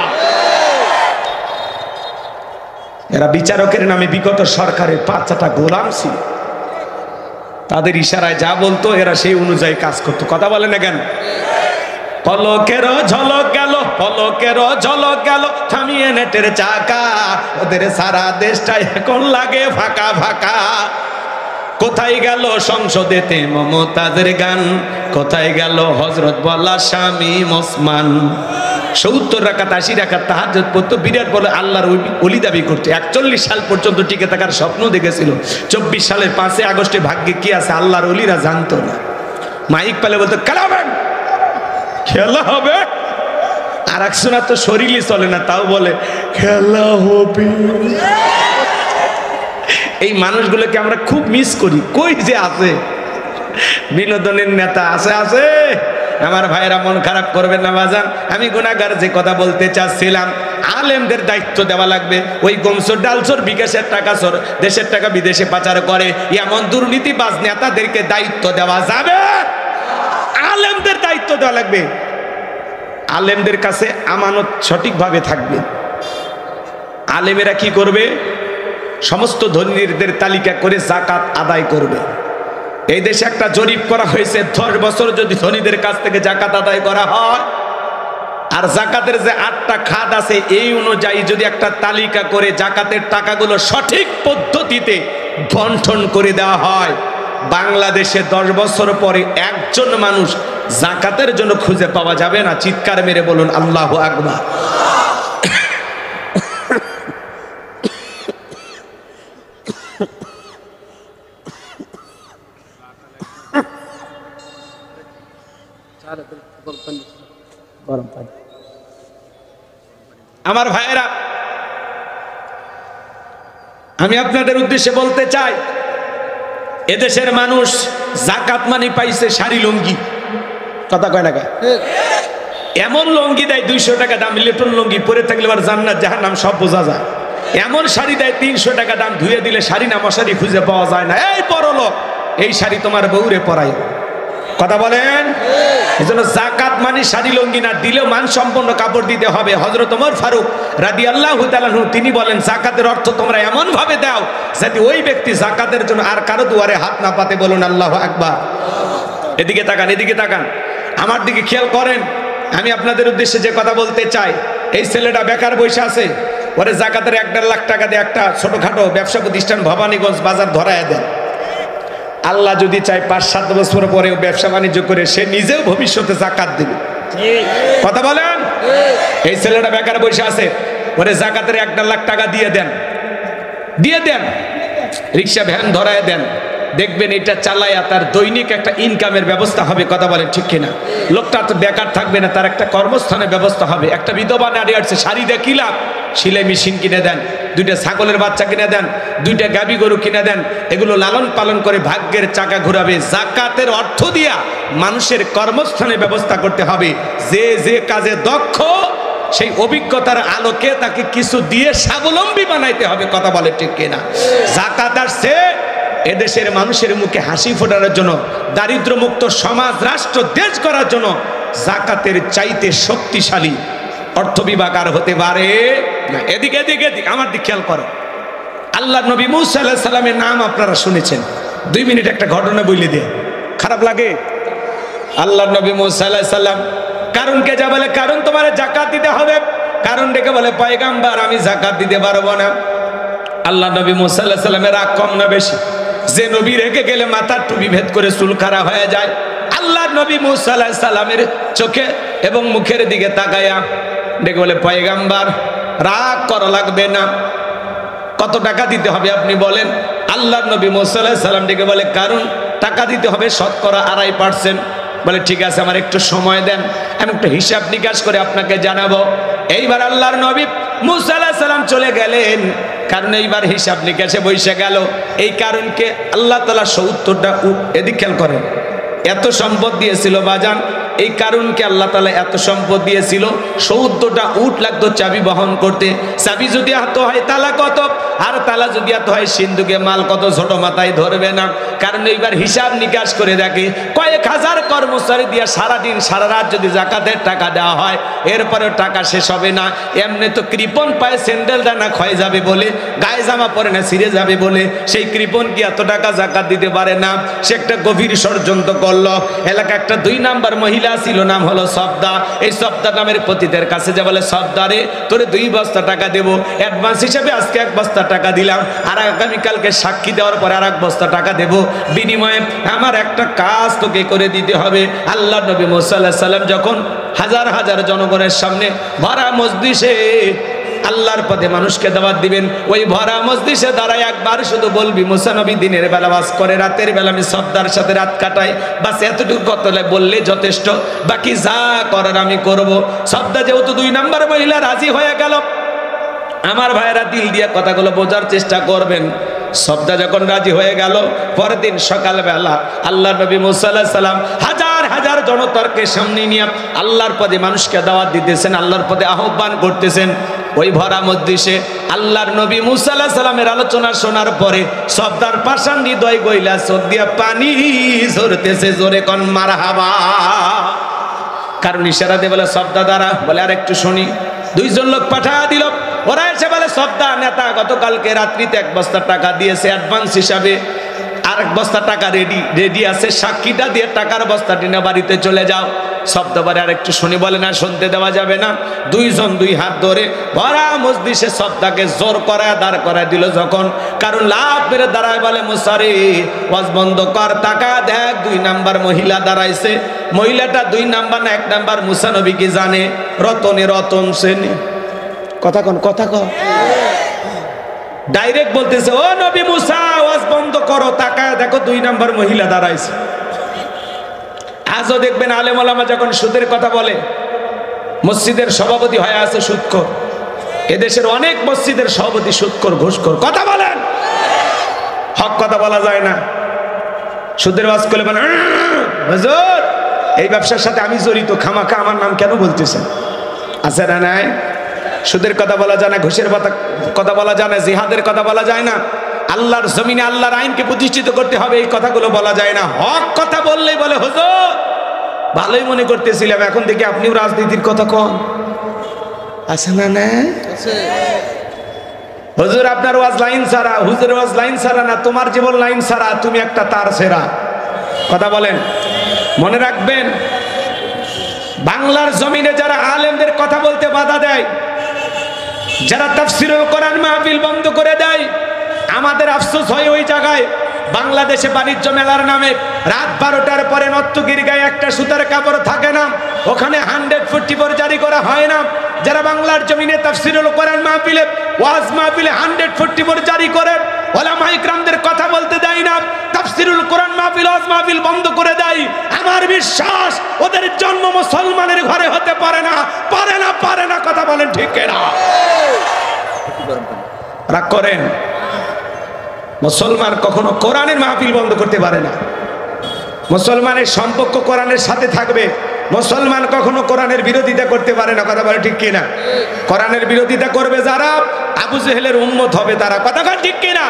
এরা বিচারকের নামে বিগত সরকারের পা চাটা গোলাম ছিল। তাদের ইশারায় যা বলতো এরা সেই অনুযায়ী কাজ করতো। কথা বলে না কেন? পলকের ঝলক গেল, পলকের ঝলক গেল, থামিয়ে নেটের চাকা, ওদের সারা দেশটা এখন লাগে ফাঁকা ফাঁকা। কোথায় গেল সংসদেতে মমতাজের গান, কোথায় গেল হযরত বলা শামীম ওসমান? 70 রাকাত 80 রাকাত তাহাজ্জুদ পড়তো, বিরাট বলে আল্লাহর ওলি দাবি করতো। 41 সাল পর্যন্ত টিকে থাকার স্বপ্ন দেখেছিল। 24 সালের 5 আগস্টে ভাগ্যে কি আছে আল্লাহর ওলিরা জানতো না। মাইক পেলে বলতো খেলাবেন, খেলা হবে। আর একশোনা তো শরীরই চলে না, তাও বলে খেলা হবে। এই মানুষগুলোকে আমরা খুব মিস করি, কই যে আছে বিনোদনের নেতা আছে আছে। আমার ভাইরা মন খারাপ করবেন না বাজান, আমি গুনাহগার যে কথা বলতে চাচ্ছিলাম, আলেমদের দায়িত্ব দেওয়া লাগবে। ওই গমসর ডালসর বিকাশের টাকা সর দেশের টাকা বিদেশে পাচার করে এমন দুর্নীতিবাজ নেতাদেরকে দায়িত্ব দেওয়া যাবে? আলেমদের দায়িত্ব দেওয়া লাগবে। আলেমদের কাছে আমানত সঠিকভাবে থাকবে। আলেমেরা কি করবে? সমস্ত ধনীদের তালিকা করে যাকাত আদায় করবে। এই দেশে একটা জরিপ করা হয়েছে, 10 বছর যদি ধনীদের কাছ থেকে যাকাত আদায় করা হয়, আর যাকাতের যে 8টা খাত আছে এই অনুযায়ী যদি একটা তালিকা করে যাকাতের টাকাগুলো সঠিক পদ্ধতিতে বন্টন করে দেওয়া হয়, বাংলাদেশে 10 বছর পরে একজন মানুষ যাকাতের জন্য খুঁজে পাওয়া যাবে না। চিৎকার মেরে বলুন আল্লাহু আকবার। আমার ভাইয়েরা, আমি আপনাদের উদ্দেশ্যে বলতে চাই, এদেশের মানুষ যাকাত মানি পাইছে শাড়ি লুঙ্গি, কথা কয় না কে? এমন লুঙ্গি দেয় 200 টাকা দাম, লিটন লুঙ্গি পরে থাকলে আর জান্নাত জাহান্নাম সব বোঝা যায়। এমন শাড়ি দেয় 300 টাকা দাম, ধুয়ে দিলে শাড়ি না মশারি খুঁজে পাওয়া যায় না। এই পরলোক, এই শাড়ি তোমার বউরে পরাই, কথা বলেন। এজন্য যাকাত মানে শাড়ি লুঙ্গি না, দিলেও মানসম্পন্ন কাপড় দিতে হবে। হযরত ওমর ফারুক রাদিয়াল্লাহু তাআলা আনহু তিনি বলেন, যাকাতের অর্থ তোমরা এমন ভাবে দাও যাতে ওই ব্যক্তি যাকাতের জন্য আর কারো দুয়ারে হাত না পাতে। বলুন আল্লাহু আকবার। এদিকে তাকান, এদিকে তাকান, আমার দিকে খেয়াল করেন। আমি আপনাদের উদ্দেশ্যে যে কথা বলতে চাই, এই ছেলেটা বেকার বসে আছে, ওরে যাকাতের 1.5 লাখ টাকা দিয়ে একটা ছোটখাটো ব্যবসা প্রতিষ্ঠান ভবানীগঞ্জ বাজার ধরায় দেন। আল্লাহ যদি চায় 5-7 বছর পরে ব্যবসা বাণিজ্য করে সে নিজেও ভবিষ্যতে যাকাত দেবে। কথা বলেন। এই ছেলেটা বেকার বসে আছে, ওরে যাকাতের 1.5 লাখ টাকা দিয়ে দেন, দিয়ে দেন, রিক্সা ভ্যান ধরায় দেন, দেখবেন এটা চালায়া তার দৈনিক একটা ইনকামের ব্যবস্থা হবে। কথা বলেন ঠিক কিনা? লোকটা তো বেকার থাকবে না, তার একটা কর্মস্থানের ব্যবস্থা হবে। একটা বিধবা নারী আসছে, শাড়ি দিয়ে কি লাভ? সেলাই মেশিন কিনে দেন, 2টা ছাগলের বাচ্চা কিনে দেন, 2টা গাভী গরু কিনে দেন, এগুলো লালন পালন করে ভাগ্যের চাকা ঘুরাবে। যাকাতের অর্থ দিয়া মানুষের কর্মস্থানের ব্যবস্থা করতে হবে। যে যে কাজে দক্ষ সেই অভিজ্ঞতার আলোকে তাকে কিছু দিয়ে স্বাবলম্বী বানাইতে হবে। কথা বলে ঠিক কিনা? যাকাত আসছে এদেশের মানুষের মুখে হাসি ফোটানোর জন্য, দারিদ্র্যমুক্ত সমাজ রাষ্ট্র দেশ করার জন্য। যাকাতের চাইতে শক্তিশালী অর্থ বিভাগ আর হতে পারে না। এদিকে এদিকে এদিকে আমার দিকে খেয়াল করো। আল্লাহ নবী মুসা আলাইহিস সালামের নাম আপনারা শুনেছেন। 2 মিনিট একটা ঘটনা বলে দিয়ে খারাপ লাগে? আল্লাহ নবী মুসা আলাইহিস সালাম কারণকে যা বলে, কারণ তোমার যাকাত দিতে হবে। কারণ ডেকে বলে, পয়গাম্বর আমি যাকাত দিতে পারবো না। আল্লাহ নবী মুসা আলাইহিস সালামের রাগ কম না বেশি? যে নবী রেখে গেলে মাথার টুপি ভেদ করে চুল খাড়া হয়ে যায়। আল্লাহ নবী মুসা আলাইহিস সালামের চোখে এবং মুখের দিকে তাকায়া ডেকে বলে, পয়গাম্বর রাগ করা লাগবে না, কত টাকা দিতে হবে আপনি বলেন। আল্লাহ নবী মুসা আলাইহিস সালাম ডেকে বলে, কারণ টাকা দিতে হবে 2.5%। বলে ঠিক আছে, আমার একটু সময় দেন, আমি একটু হিসাব নিকাশ করে আপনাকে জানাবো। এইবার আল্লাহর নবী মুসা আলাইহিস সালাম চলে গেলেন, কারণ এইবার হিসাব নিকাশে বসে গেল। এই কারণকে আল্লাহ তাআলা 70টা এদিক খেয়াল করেন, এত সম্পদ দিয়েছিল বাজান। এই কারণকে আল্লাহ তাআলা এত সম্পদ দিয়েছিল, 70টা উট লাগতো চাবি বহন করতে। চাবি যদি হাতে হয় তালা কত, আর তালা যদি হাতে হয় সিন্ধুকে মাল কত, ছোট মাথায় ধরবে না। কারণ এইবার হিসাব নিকাশ করে দেখে কয়েক হাজার কর্মচারী দিয়ে সারাদিন সারা রাত যদি যাকাতের টাকা দেওয়া হয়, এরপরেও টাকা শেষ হবে না। এমনি তো কৃপণ পায়ে স্যান্ডেল দানা ক্ষয় যাবে বলে, গায়ে জামা পরে না ছিঁড়ে যাবে বলে, সেই কৃপণ কি এত টাকা যাকাত দিতে পারে না? সে একটা গভীর ষড়যন্ত্র করলো। এলাকা একটা 2 নাম্বার মহিলা ছিল, নাম হলো সবদা। এই সবদা নামের পতিতের কাছে যা বলে, সবদা রে তোরে 2 বস্তা টাকা দেবো অ্যাডভান্স হিসেবে, আজকে 1 বস্তা টাকা দিলাম, আর আগামীকালকে সাক্ষী দেওয়ার পরে আর 1 বস্তা টাকা দেবো, বিনিময়ে আমার একটা কাজ তোকে করে দিতে হবে। আল্লাহ নবী মুসা আলাইহিস সালাম যখন হাজার হাজার জনগণের সামনে ভরা মজলিসে আল্লাহর পথে মানুষকে দাওয়াত দিবেন। ওই ভরা মজলিসে দাঁড়ায় একবার শুধু বলবি, মুসা নবী দিনের বেলা বাস করে, রাতের বেলা আমি সর্দার সাথে রাত কাটাই, বাস এতটুকু কথা বললে যথেষ্ট, বাকি যা করার আমি করব। সর্দার যেহেতু 2 নাম্বার মহিলা রাজি হয়ে গেল, আমার ভাইয়েরা দিল দিয়ে কথাগুলো বোঝার চেষ্টা করবেন। সর্দার যখন রাজি হয়ে গেল, পরের দিন সকালবেলা আল্লাহর নবী মুসা আলাইহিস সালাম হাজার হাজার জনতাকে সামনে নিয়ে আল্লাহর পথে মানুষকে দাওয়াত দিতেছেন, আল্লাহর পথে আহ্বান করতেছেন। ওই ভরা মজলিসে আল্লাহর নবী মুসা আলাইহিস সালামের আলোচনা শোনার পরে সর্দার পাষাণ হৃদয় গইলা চোখ দিয়া পানি ঝরতেছে, জোরে কোন মারহাবা। কারণ ইশারা দিয়ে বলে সর্দার দ্বারা, বলে আর একটু শুনি। 2 জন লোক পাঠা দিল, ওরা এসে বলে সর্দার নেতা গতকালকে রাত্রিতে 1 বস্তা টাকা দিয়েছে অ্যাডভান্স হিসাবে, আর 1 বস্তা টাকা রেডি আছে, সাক্ষীটা দিয়ে টাকার বস্তাটি নিয়ে বাড়িতে চলে যাও। শব্দবারে আর একটু শুনি, বলে না শুনতে দেওয়া যাবে না। 2 জন 2 হাত ধরে ভরা মজলিসে শব্দকে জোর করায় দাঁড় করায় দিল যখন, কারণ লাভ মেরে দাঁড়ায় বলে মুসারে ওয়াজ বন্ধ কর, টাকা দেখ 2 নাম্বার মহিলা দাঁড়াইছে। মহিলাটা 2 নাম্বার না 1 নাম্বার মুসা নবী কি জানে? রতনে রতন সেনে। কথা কন, কথা কন। ডাইরেক্ট বলতেছে, ও নবী মুসা ওয়াজ বন্ধ করো, তাকায় দেখো 2 নাম্বার মহিলা দাঁড়াইছে। আজও দেখবেন আলেম ওলামা যখন সুদের কথা বলে, মসজিদের সভাপতি হয়ে আছে সুদখোর। এদেশের অনেক মসজিদের সভাপতি সুদখোর, ঘুষখোর। কথা বলেন, হক কথা বলা যায় না। সুদের ওয়াজ করলে বলেন হুজুর এই ব্যবসার সাথে আমি জড়িত, খামাখা আমার নাম কেন বলতেছেন? আছে না নাই? সুদের কথা বলা যায় না, ঘুষের কথা বলা যায় না, জিহাদের কথা বলা যায় না, আল্লাহর জমিনে আল্লাহর আইনকে প্রতিষ্ঠিত করতে হবে, এই কথাগুলো বলা যায় না। হক কথা বললেই বলে হুজুর ভালোই মনে করতেছিলাম, এখন থেকে আপনিও রাজনীতির কথা কন। আছে না না? হুজুর আপনার ওয়াজ লাইন ছাড়া, হুজুর ওয়াজ লাইন ছাড়া না, তোমার জীবন লাইন ছাড়া, তুমি একটা তার ছেঁড়া। কথা বলেন। মনে রাখবেন, বাংলার জমিনে যারা আলেমদের কথা বলতে বাধা দেয়, যারা তাফসীরুল কোরআন মাহফিল বন্ধ করে দেয়, আমাদের আফসোস হয় ওই জায়গায়। বাংলাদেশে বাণিজ্য মেলার নামে রাত 12টার পরে নর্তকীর গায়ে একটা সুতার কাপড় থাকে না, ওখানে 144 জারি করা হয় না। যারা বাংলার জমিনে তাফসীরুল কোরআন মাহফিলে ওয়াজ মাহফিলে 144 জারি করে, ওলামা ইকরামদের কথা বলতে দেয় না, তাফসীরুল কোরআন মাহফিল ওয়াজ মাহফিল বন্ধ করে দেয়, আমার বিশ্বাস ওদের জন্ম মুসলমানের ঘরে হতে পারে না, পারে না, পারে না। কথা বলেন ঠিক কিনা? রাগ করেন? মুসলমান কখনো কোরআনের মাহফিল বন্ধ করতে পারে না। মুসলমানের সম্পর্ক কোরআনের সাথে থাকবে। মুসলমান কখনো কোরআনের বিরোধিতা করতে পারে না। কথা বলে ঠিক কিনা? কোরআনের বিরোধিতা করবে যারা, আবু জেহেলের উম্মত হবে তারা। কথা বলে ঠিক কিনা?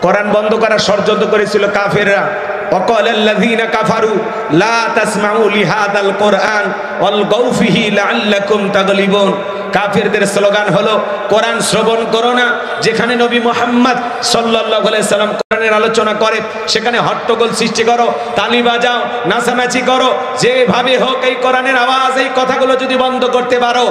কোরআন বন্ধ করার ষড়যন্ত্র করেছিল কাফেররা। ওয়াকালাল্লাযীনা কাফারু লা তাসমাউ লিহাদাল কোরআন ওয়ালগাউ ফিহি লাআল্লাকুম তাগলিবুন। কাফেরদের স্লোগান হলো কোরআন শ্রবণ করো না। যেখানে নবী মুহাম্মদ সাল্লাল্লাহু আলাইহি সাল্লাম কোরআনের আলোচনা করে সেখানে হট্টগোল সৃষ্টি করো, তালি বাজাও, নাচানাচি করো, যেভাবে হোক এই কোরআনের আওয়াজ, এই কথাগুলো যদি বন্ধ করতে পারো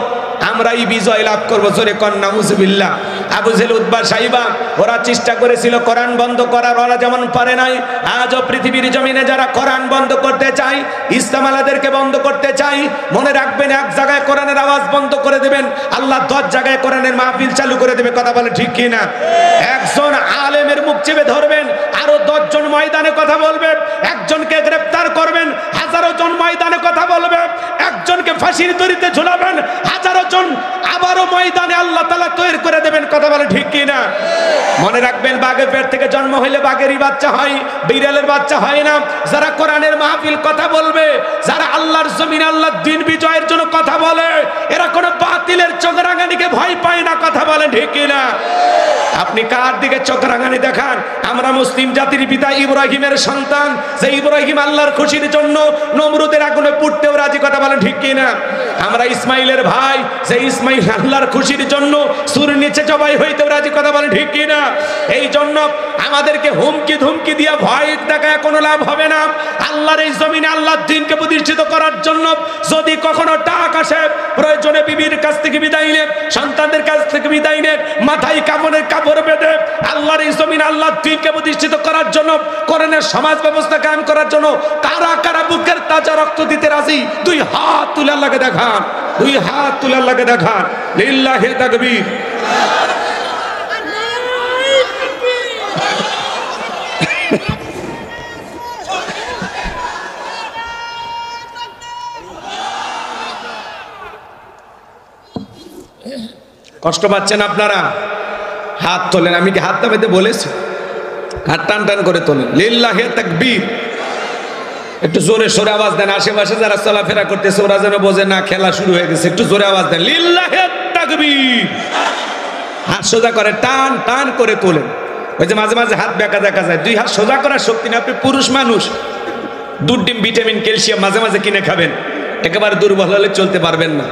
আমরাই বিজয় লাভ করবো। জোরে কন নাউজুবিল্লাহ। আবু জেহেল, উতবা, সাইবা ওরা চেষ্টা করেছিল কোরআন বন্ধ করার, ওরা যেমন পারে নাই। আজও পৃথিবীর জমিনে যারা কোরআন বন্ধ করতে চায়, ইসলাম আলাদেরকে বন্ধ করতে চায়, মনে রাখবেন এক জায়গায় কোরআনের আওয়াজ বন্ধ করে দেবেন, আল্লাহ 10 জায়গায় কোরআনের মাহফিল চালু করে দেবে। কথা বলে ঠিক কিনা? একজন আলেমের মুখ চেপে ধরবেন, আরো 10 জন ময়দানে কথা বলবে, একজনকে গ্রেফতার করবেন, হাজারো জন ময়দানে কথা বলবে, একজনকে ফাঁসির দড়িতে ঝুলাবেন, হাজারো জন আবারও ময়দানে আল্লাহ তাআলা তৈরি করে দেবেন। কথা বলে ঠিক কিনা? মনে রাখবেন, বাঘের পেট থেকে জন্ম হইলে বাঘেরই বাচ্চা হয়, বিড়ালের বাচ্চা হয় না। যারা কোরআনের মাহফিল কথা বলবে, যারা আল্লাহর জমিনে আল্লাহর দ্বীন বিজয়ের জন্য কথা বলে, এরা কোনো বাতিলের চোখ রাঙানিকে ভয় পায় না। কথা বলে ঠিক কিনা? আপনি কার দিকে চোখ রাঙানি দেখান? আমরা মুসলিম জাতির পিতা ইব্রাহিমের সন্তান, যে ইব্রাহিম আল্লাহর খুশির জন্য নমরুদের আগুনে পুড়তেও রাজি। কথা বলেন ঠিক কিনা? আমরা ইসমাইলের ভাই, যে ইসমাইল আল্লাহর খুশির জন্য সুর নিচে জবাই হইতেও রাজি। কথা বলেন ঠিক কিনা? এই জন্য আমাদেরকে হুমকি ধুমকি দিয়ে ভয় দেখায় কোনো লাভ হবে না। আল্লাহর এই জমিনে আল্লাহর দ্বীনকে প্রতিষ্ঠিত করার জন্য যদি কখনো ডাক আসে, প্রয়োজনে বিবির কাছ থেকে বিদায় নেন, সন্তানদের কাছ থেকে বিদায় নেন, মাথায় কাপড়ের কাপড় বেঁধে আল্লাহর এই জমিন আল্লাহর দ্বীনকে প্রতিষ্ঠিত করার জন্য, কোরআনের সমাজ ব্যবস্থা কায়েম করার জন্য কারা কারা বুকের তাজা রক্ত দিতে রাজি? দুই হাত তুলে আল্লাহকে দেখান, দুই হাত তুলে আল্লাহকে দেখান। লিল্লাহি তাকবীর। কষ্ট পাচ্ছেন আপনারা? হাত তোলেন। আমি কি হাত নামাইতে বলেছি? হাত টান টান করে তোলেন। লিল্লাহি তাকবীর। একটু জোরে সোরে আওয়াজ দেন। আশেপাশে যারা চলাফেরা করতেছে ওরা যেন বোঝে না খেলা শুরু হয়ে গেছে। একটু জোরে আওয়াজ দেন। লিল্লাহি তাকবীর। হাত সোজা করে টান টান করে তোলেন। ওই যে মাঝে মাঝে হাত বেঁকা দেখা যায়, দুই হাত সোজা করার শক্তি না। আপনি পুরুষ মানুষ, দুধ, ডিম, ভিটামিন, ক্যালসিয়াম মাঝে মাঝে কিনে খাবেন, একেবারে দুর্বল হলে চলতে পারবেন না।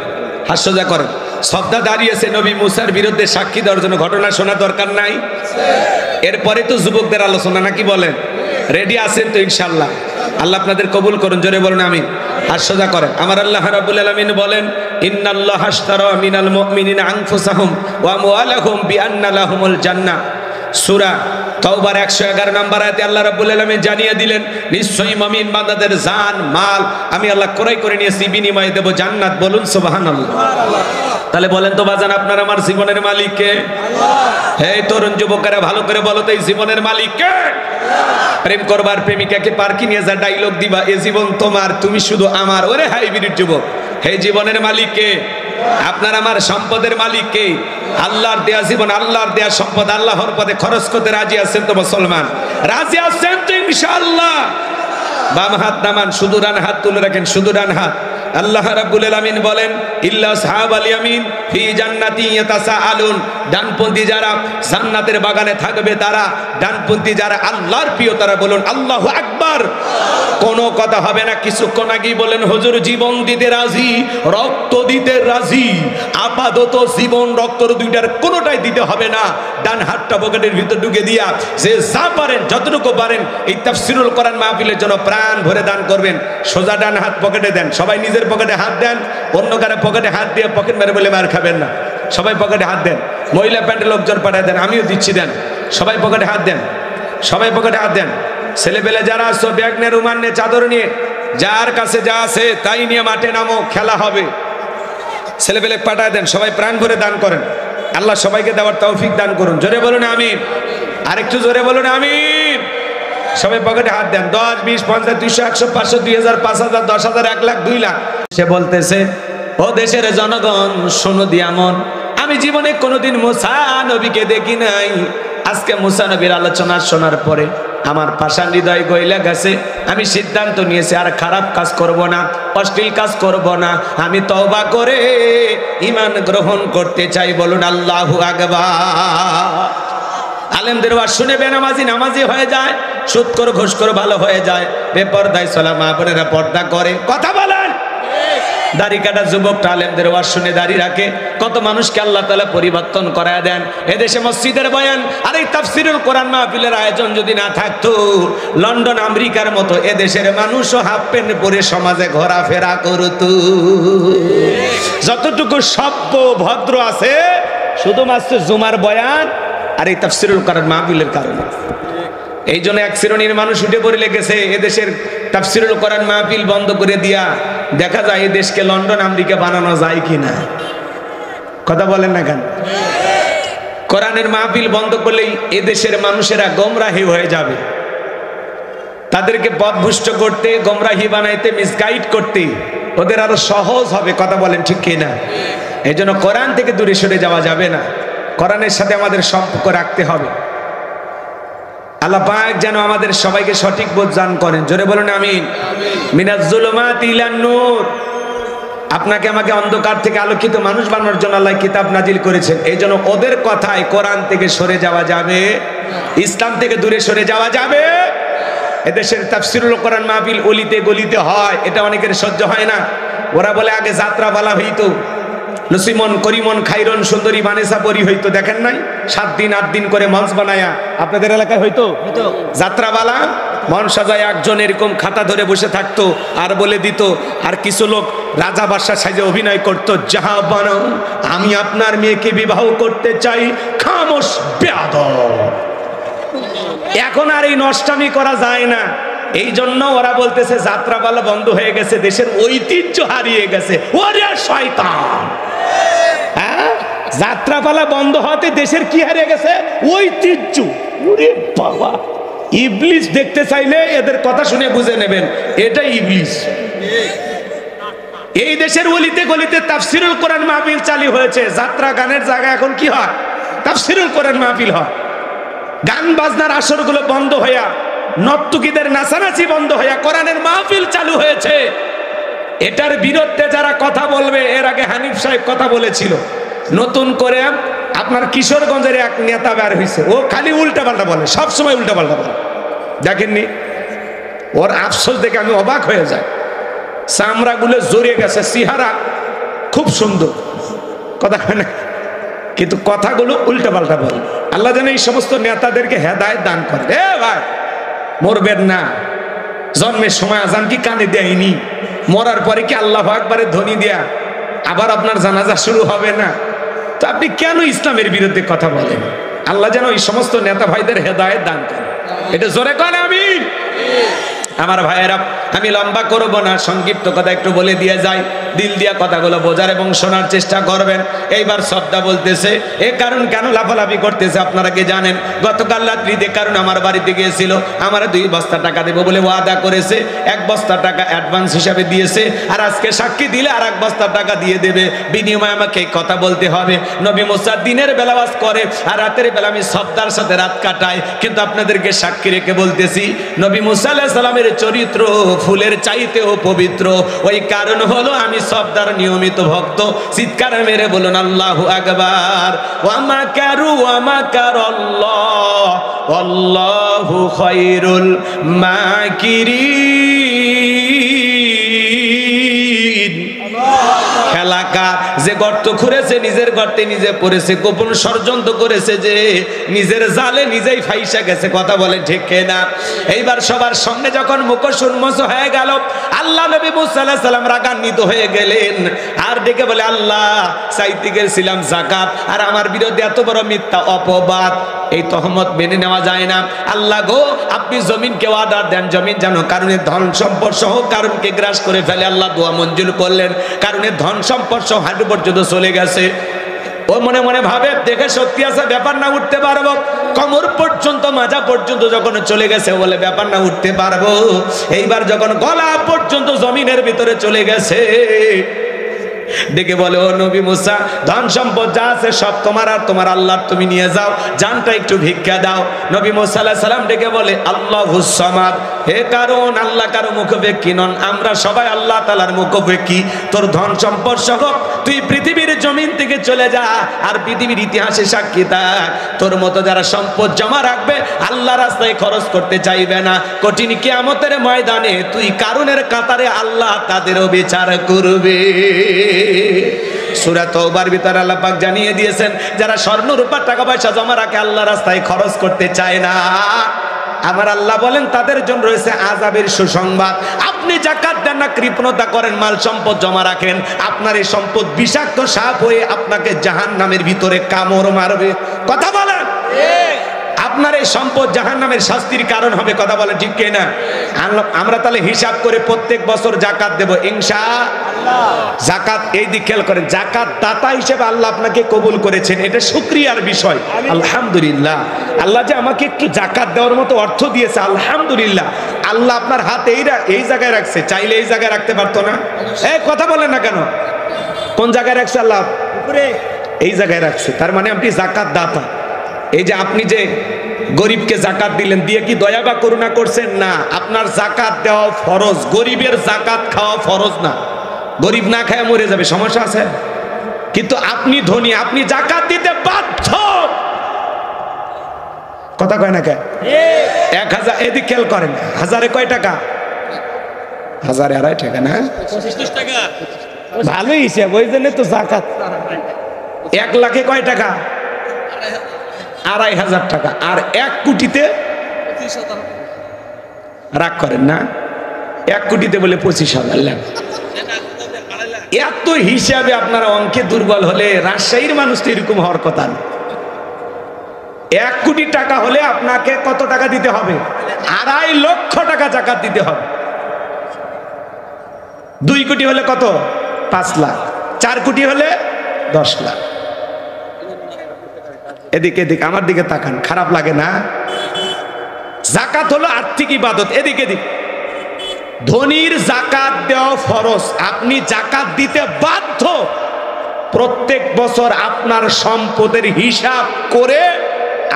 হাত সোজা করেন। সফদা দাঁড়িয়েছে নবী মুসার বিরুদ্ধে সাক্ষী দেওয়ার জন্য, ঘটনা শোনা দরকার নাই? এরপরে তো যুবকদের আলোচনা, নাকি বলেন? রেডি আছেন তো ইনশাআল্লাহ? আল্লাহ আপনাদের কবুল করুন। জোরে বলুন আমিন। হাত সোজা করেন। আমার আল্লাহ রাব্বুল আলামিন বলেন, ইন্নাল্লাহা আশতারা মিনাল মুমিনিনা আনফুসাহুম ওয়া আমওয়ালাহুম বিআন্না লাহুমুল জান্নাহ। সূরা তাওবার 111 নম্বর আয়াতে আল্লাহ রাব্বুল আলামিন জানিয়ে দিলেন, নিশ্চয়ই মুমিন বান্দাদের জান মাল আমি আল্লাহ ক্রয় করে নিয়েছি, বিনিময়ে দেব জান্নাত। বলুন সুবহানাল্লাহ। তাহলে বলেন তো বাজান, আপনার আমার জীবনের মালিক কে? আল্লাহ। এই তরুণ যুবকেরা ভালো করে বলো তো, এই জীবনের মালিক কে? প্রেম করবার প্রেমিকাকে পার্কে নিয়ে যা ডায়লগ দিবা, এই জীবন তোমার, তুমি শুধু আমার। ওরে হাইব্রিড যুবক, হে জীবনের মালিক কে? আপনার আমার সম্পদের মালিক কে? আল্লাহর দেয়া জীবন, আল্লাহর দেয়া সম্পদ আল্লাহর পথে খরচ করতে রাজি আছেন তো মুসলমান? রাজি আছেন তো ইনশাআল্লাহ? বাম হাত নামান, শুধু ডান হাত তুলে রাখেন, শুধু ডান হাত। আল্লাহ রাব্বুল আলামিন বলেন, ইল্লা আসহাবাল ইয়ামিন ফি জান্নাতি ইয়াতাসাআলুন। ডানপন্থী যারা জান্নাতের বাগানে থাকবে তারা, ডানপন্থী যারা আল্লাহর প্রিয় তারা। বলুন আল্লাহু আকবার। কোনো কথা হবে না। কিছুক্ষণ আগেই বলেন, হুজুর জীবন দিতে রাজি, রক্ত দিতে রাজি। আপাতত জীবন রক্তর দুইটার কোনোটাই দিতে হবে না। ডান হাতটা পকেটের ভিতর ঢুকে দিয়া যে যা পারেন যতটুকু পারেন এই তাফসীরুল কোরআন মাহফিলের জন্য প্রাণ ভরে দান করবেন। সোজা ডান হাত পকেটে দেন। সবাই নিজের পকেটে হাত দেন, অন্য কারো পকেটে হাত দিয়ে পকেট মেরে বলে মার খাবেন না। সবাই পকেটে হাত দেন। মহিলা প্যান্টে লোকজন পাঠায় দেন, আমিও দিচ্ছি, দেন। সবাই পকেটে হাত দেন, সবাই পকেটে হাত দেন। ছেলেপেলে যারা আসছো ব্যাগ নিয়ে, রুমাল নিয়ে, চাদর নিয়ে, যার কাছে যা আছে তাই নিয়ে মাঠে নামো, খেলা হবে। ছেলেপেলে পাঠায় দেন। সবাই প্রাণ ভরে দান করেন। আল্লাহ সবাইকে দেওয়ার তৌফিক দান করুন। জোরে বলুন আমিন। আরেকটু জোরে বলুন আমিন। সবাই পকেটে হাত দেন। 10, 20, 50, 200, 100, 500, 2000, 5000, 10,000, 1 লাখ, 2 লাখ। সে বলতেছে, ও দেশের জনগণ শোনো দিয়া মন, আমি জীবনে কোনোদিন মুসা নবীকে দেখি নাই। আজকে মুসা নবীর আলোচনা শোনার পরে আমার পাষাণ হৃদয় গইলা গেছে। আমি সিদ্ধান্ত নিয়েছি আর খারাপ কাজ করব না, অশ্লীল কাজ করব না। আমি তওবা করে ঈমান গ্রহণ করতে চাই। বলুন আল্লাহু আকবার। আলেমদের ওয়াজ শুনে বেনামাজি নামাজি হয়ে যায়, সুদখোর ঘুষখোর ভালো হয়ে যায়, বেপরদায় চলা মা বোনেরা পর্দা করে। কথা বলেন। দাড়ি কাটা যুবকটা আলেমদের ওয়াজ শুনে দাড়ি রাখে। কত মানুষকে আল্লাহ তাআলা পরিবর্তন করায় দেন। এদেশে মসজিদের বয়ান আর এই তাফসীরুল কোরআন মাহফিলের আয়োজন যদি না থাকতো, লন্ডন আমেরিকার মতো এদেশের মানুষও হাফ প্যান্ট পরে সমাজে ঘোরাফেরা করত। যতটুকু সভ্য ভদ্র আছে শুধুমাত্র জুমার বয়ান আর এই তাফসীরুল কোরআন মাহফিলের কারণে। এই জন্য এক শ্রেণীর মানুষ উঠে পড়ে লেগেছে এদেশের তাফসীরুল কোরআন মাহফিল বন্ধ করে দিয়া দেখা যায় এই দেশকে লন্ডন আমেরিকা বানানো যায় কিনা। কথা বলেন না কেন? কোরআনের মাহফিল বন্ধ করলেই এদেশের মানুষেরা গোমরাহী হয়ে যাবে। তাদেরকে পথভ্রষ্ট করতে, গোমরাহী বানাইতে, মিসগাইড করতে ওদের আরো সহজ হবে। কথা বলেন ঠিক কিনা? এই জন্য কোরআন থেকে দূরে সরে যাওয়া যাবে না। কোরআনের সাথে আমাদের সম্পর্ক রাখতে হবে। আল্লাহ পাক যেন আমাদের সবাইকে সঠিক বোঝ দান করেন। জোরে বলুন আমিন। মিনাজ যুলুমাতি ইলান নূর। আপনাকে আমাকে অন্ধকার থেকে আলোকিত মানুষ বানানোর জন্য আল্লাহ কিতাব নাজিল করেছেন। এই জন্য ওদের কথায় কোরআন থেকে সরে যাওয়া যাবে, ইসলাম থেকে দূরে সরে যাওয়া যাবে। এদেশের তাফসীরুল কোরআন মাহফিল অলিতে গলিতে হয়, এটা অনেকের সহ্য হয় না। ওরা বলে আগে যাত্রা বলা হইতো, লসিমন করিমন খাইরন সুন্দরী বানেসা পরি হইতো। দেখেন নাই 7 দিন 8 দিন করে মঞ্চ বানায়া আপনাদের এলাকায় হইতো যাত্রাবালা মন সাজায়। একজন এরকম খাতা ধরে বসে থাকতো আর বলে দিত, আর কিছু লোক রাজা বাদশা সাজে অভিনয় করত, যাহা বানাও আমি আপনার মেয়েকে বিবাহ করতে চাই। খামোশ বেয়াদব। এখন আর এই নষ্টামি করা যায় না, এই জন্য ওরা বলতেছে যাত্রাপালা বন্ধ হয়ে গেছে, দেশের ঐতিহ্য হারিয়ে গেছে। ওরে শয়তান, হ্যাঁ, যাত্রাপালা বন্ধ হতে দেশের কি হারিয়ে গেছে? ঐতিহ্য। ওরে বাবা, ইবলিস দেখতে চাইলে এদের কথা শুনে বুঝে নেবেন, এটা ইবলিস। এই দেশের অলিতে গলিতে তাফসিরুল কোরআন মাহফিল চালু হয়েছে। যাত্রা গানের জায়গায় এখন কি হয়? তাফসিরুল কোরআন মাহফিল হয়। গান বাজনার আসরগুলো বন্ধ হইয়া, নর্তকীদের নাচানাচি বন্ধ হইয়া কোরআনের মাহফিল চালু হয়েছে। এটার বিরুদ্ধে যারা কথা বলবে, এর আগে হানিফ সাহেব কথা বলেছিল, নতুন করে আপনার কিশোরগঞ্জের এক নেতা বের হয়েছে, ও খালি উল্টা পাল্টা বলে, সবসময় উল্টা পাল্টা বলে। দেখেননি? ওর আফসোস দেখে আমি অবাক হয়ে যাই। চামড়াগুলো জড়িয়ে গেছে, চেহারা খুব সুন্দর, কথা হয় না, কিন্তু কথাগুলো উল্টা পাল্টা বলে। আল্লাহ যেন এই সমস্ত নেতাদেরকে হেদায়েত দান করে। এ ভাই, মরবেন না, জন্মের সময় আজান কি কানে দেয়নি? মরার পরে কি আল্লাহু আকবারের ধ্বনি দেয়া আবার আপনার জানাজা শুরু হবে না? তো আপনি কেন ইসলামের বিরুদ্ধে কথা বলেন? আল্লাহ যেন এই সমস্ত নেতা ভাইদের হেদায়েত দান করে। এটা জোরে করেন আমিন। আমার ভাইয়েরা, আমি লম্বা করব না, সংক্ষিপ্ত কথা একটু বলে দিয়ে যাই। দিল দিয়া কথাগুলো বোঝার এবং শোনার চেষ্টা করবেন। এইবার শ্রদ্ধা বলতেছে, এ কারণ কেন লাফালাফি করতেছে আপনারা কি জানেন? গতকাল রাত্রিতে কারণ আমার বাড়িতে গিয়েছিল, আমার 2 বস্তা টাকা দেবো বলে ওয়াদা করেছে। 1 বস্তা টাকা অ্যাডভান্স হিসাবে দিয়েছে, আর আজকে সাক্ষী দিলে আর 1 বস্তা টাকা দিয়ে দেবে। বিনিময়ে আমাকে কথা বলতে হবে। নবী মুসা দিনের বেলা ওয়াজ করে, আর রাতের বেলা আমি শ্রদ্ধার সাথে রাত কাটাই। কিন্তু আপনাদেরকে সাক্ষী রেখে বলতেছি, নবী মুসা আলাইহিস সালামের চরিত্র ফুলের চাইতেও পবিত্র। ওই কারণ হলো আমি শ্রদ্ধার নিয়মিত ভক্ত। চিৎকার মেরে বলুন আল্লাহু আকবার। ওয়া মাকারু ওয়া মাকারাল্লাহ আল্লাহু খায়রুল মাকিরিন। এলাকা যে গর্ত খুঁড়েছে, নিজের গর্তে নিজে পড়েছে, গোপন ষড়যন্ত্র করেছে, যে নিজের জালে নিজেই ফাইসা গেছে। কথা বলে ঠিক না? এইবার সবার সামনে যখন মুখোশ উন্মোচ হয়ে গেল, আল্লাহ নবী মুসা আলাইহিস সালাম রাগান্বিত হয়ে গেলেন, আর ডেকে বলে, আল্লাহ, চাইতে গেছিলাম যাকাত, আর আমার বিরুদ্ধে এত বড় মিথ্যা অপবাদ, এই তহমত মেনে নেওয়া যায় না। আল্লাহ গো, আপনি জমিনকে অর্ডার দেন, জমিন যেন কারণে ধন সম্পদ সহ কারণকে গ্রাস করে ফেলে। আল্লাহ দোয়া মঞ্জুর করলেন, কারণে ধন সম্পদ সহ হাঁটু পর্যন্ত চলে গেছে। ও মনে মনে ভাবে, দেখে সত্যি আছে, ব্যাপার না, উঠতে পারবো। কোমর পর্যন্ত, মাজা পর্যন্ত যখন চলে গেছে, বলে ব্যাপার না, উঠতে পারবো। এইবার যখন গলা পর্যন্ত জমিনের ভিতরে চলে গেছে, ডেকে বলে, ও নবী মুসা, ধন সম্পদ যা আছে সব তোমার, আর তোমার আল্লাহর, তুমি নিয়ে যাও, জানটা একটু ভিক্ষা দাও। নবী মুসা আলাইহিস সালাম ডেকে বলে, আল্লাহুস সামাদ। হে কারণ আল্লাহ কারো মুখোপেক্ষী নন, আমরা সবাই আল্লাহ তাআলার মুখোপেক্ষী। তোর ধন সম্পদ সহ তুই পৃথিবীর জমিন থেকে চলে যা, আর পৃথিবীর ইতিহাসে সাক্ষী থাক, তোর মতো যারা সম্পদ জমা রাখবে, আল্লাহ রাস্তায় খরচ করতে চাইবে না, কঠিন কিয়ামতের ময়দানে তুই কারণের কাতারে আল্লাহ তাদেরও বিচার করবে। সূরা তাওবার ভিতরে আল্লাহ পাক জানিয়ে দিয়েছেন, যারা স্বর্ণ রূপা টাকা পয়সা জমা রাখে, আল্লাহ রাস্তায় খরচ করতে চায় না, আমার আল্লাহ বলেন তাদের জন্য রয়েছে আযাবের সুসংবাদ। আপনি যাকাত দেন না, কৃপণতা করেন, মাল সম্পদ জমা রাখেন, আপনার এই সম্পদ বিষাক্ত সাপ হয়ে আপনাকে জাহান্নামের ভিতরে কামড় মারবে। কথা বলেন, আপনার এই সম্পদ জাহান্নামের শাস্তির কারণ হবে। কথা বলে ঠিক কিনা? আমরা তাহলে হিসাব করে প্রত্যেক বছর যাকাত দেব ইনশাআল্লাহ। যাকাত, এই দিক খেয়াল করেন, যাকাত দাতা হিসেবে আল্লাহ আপনাকে কবুল করেছেন, এটা শুকরিয়ার বিষয়। আলহামদুলিল্লাহ, আল্লাহ যে আমাকে একটু যাকাত দেওয়ার মতো অর্থ দিয়েছে, আলহামদুলিল্লাহ। আল্লাহ আপনার হাতে এই জায়গায় রাখছে, চাইলে এই জায়গায় রাখতে পারতো না? এই কথা বলেন না কেন? কোন জায়গায় রাখছে আল্লাহ? এই জায়গায় রাখছে, তার মানে আপনি যাকাত দাতা। এই যে আপনি যে গরিবকে যাকাত দিলেন, দিয়ে কি দয়া বা করুণা করছেন? না, আপনার যাকাত দেওয়া ফরজ, গরিবের যাকাত খাওয়া ফরজ না। গরিব না খায় মরে যাবে, সমস্যা আছে? কিন্তু আপনি ধনী, আপনি যাকাত দিতে বাধ্য। কথা কয় না কে? 1000, এদিক খেয়াল করেন, 1000-এ কয় টাকা? 1000-এ 2.5 টাকা না? 25 টাকা। ভালোই হিসাব, ওই জন্য তো যাকাত। 1 লাখে কয় টাকা? 2500 টাকা। আর 1 কোটিতে রাগ করেন না, 1 কোটিতে বলে 25,000 লাখ। এত হিসাবে আপনারা অঙ্কে দুর্বল হলে রাজশাহীর মানুষ তো এরকম হওয়ার কথা না। 1 কোটি টাকা হলে আপনাকে কত টাকা দিতে হবে? 2.5 লক্ষ টাকা জাকাত দিতে হবে। 2 কোটি হলে কত? 5 লাখ। 4 কোটি হলে 10 লাখ। এদিকে এদিকে আমার দিকে তাকান, খারাপ লাগে না? জাকাত হলো আর্থিক ইবাদত। এদিকে এদিকে ধনীর জাকাত দেওয়া ফরজ, আপনি জাকাত দিতে বাধ্য। প্রত্যেক বছর আপনার সম্পদের হিসাব করে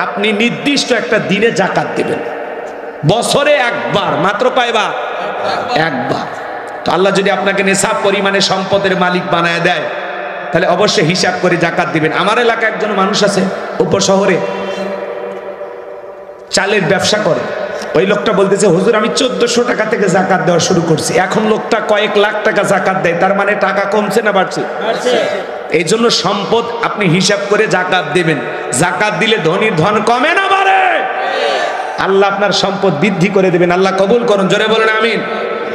আপনি নির্দিষ্ট একটা দিনে জাকাত দিবেন। বছরে একবার, মাত্র কয়বার? একবার। তো আল্লাহ যদি আপনাকে নেশাব পরিমাণে সম্পদের মালিক বানায় দেয়, তাহলে অবশ্যই হিসাব করে জাকাত দিবেন। আমার এলাকায় একজন মানুষ আছে উপশহরে, চালের ব্যবসা করে। ওই লোকটা বলতেছে, হুজুর আমি 1400 টাকা থেকে জাকাত দেওয়া শুরু করছি, এখন লোকটা কয়েক লাখ টাকা জাকাত দেয়। তার মানে টাকা কমছে না বাড়ছে? এই জন্য সম্পদ আপনি হিসাব করে জাকাত দিবেন। জাকাত দিলে ধনীর ধন কমে না বাড়ে? আল্লাহ আপনার সম্পদ বৃদ্ধি করে দিবেন। আল্লাহ কবুল করুন, জোরে বলেন আমিন।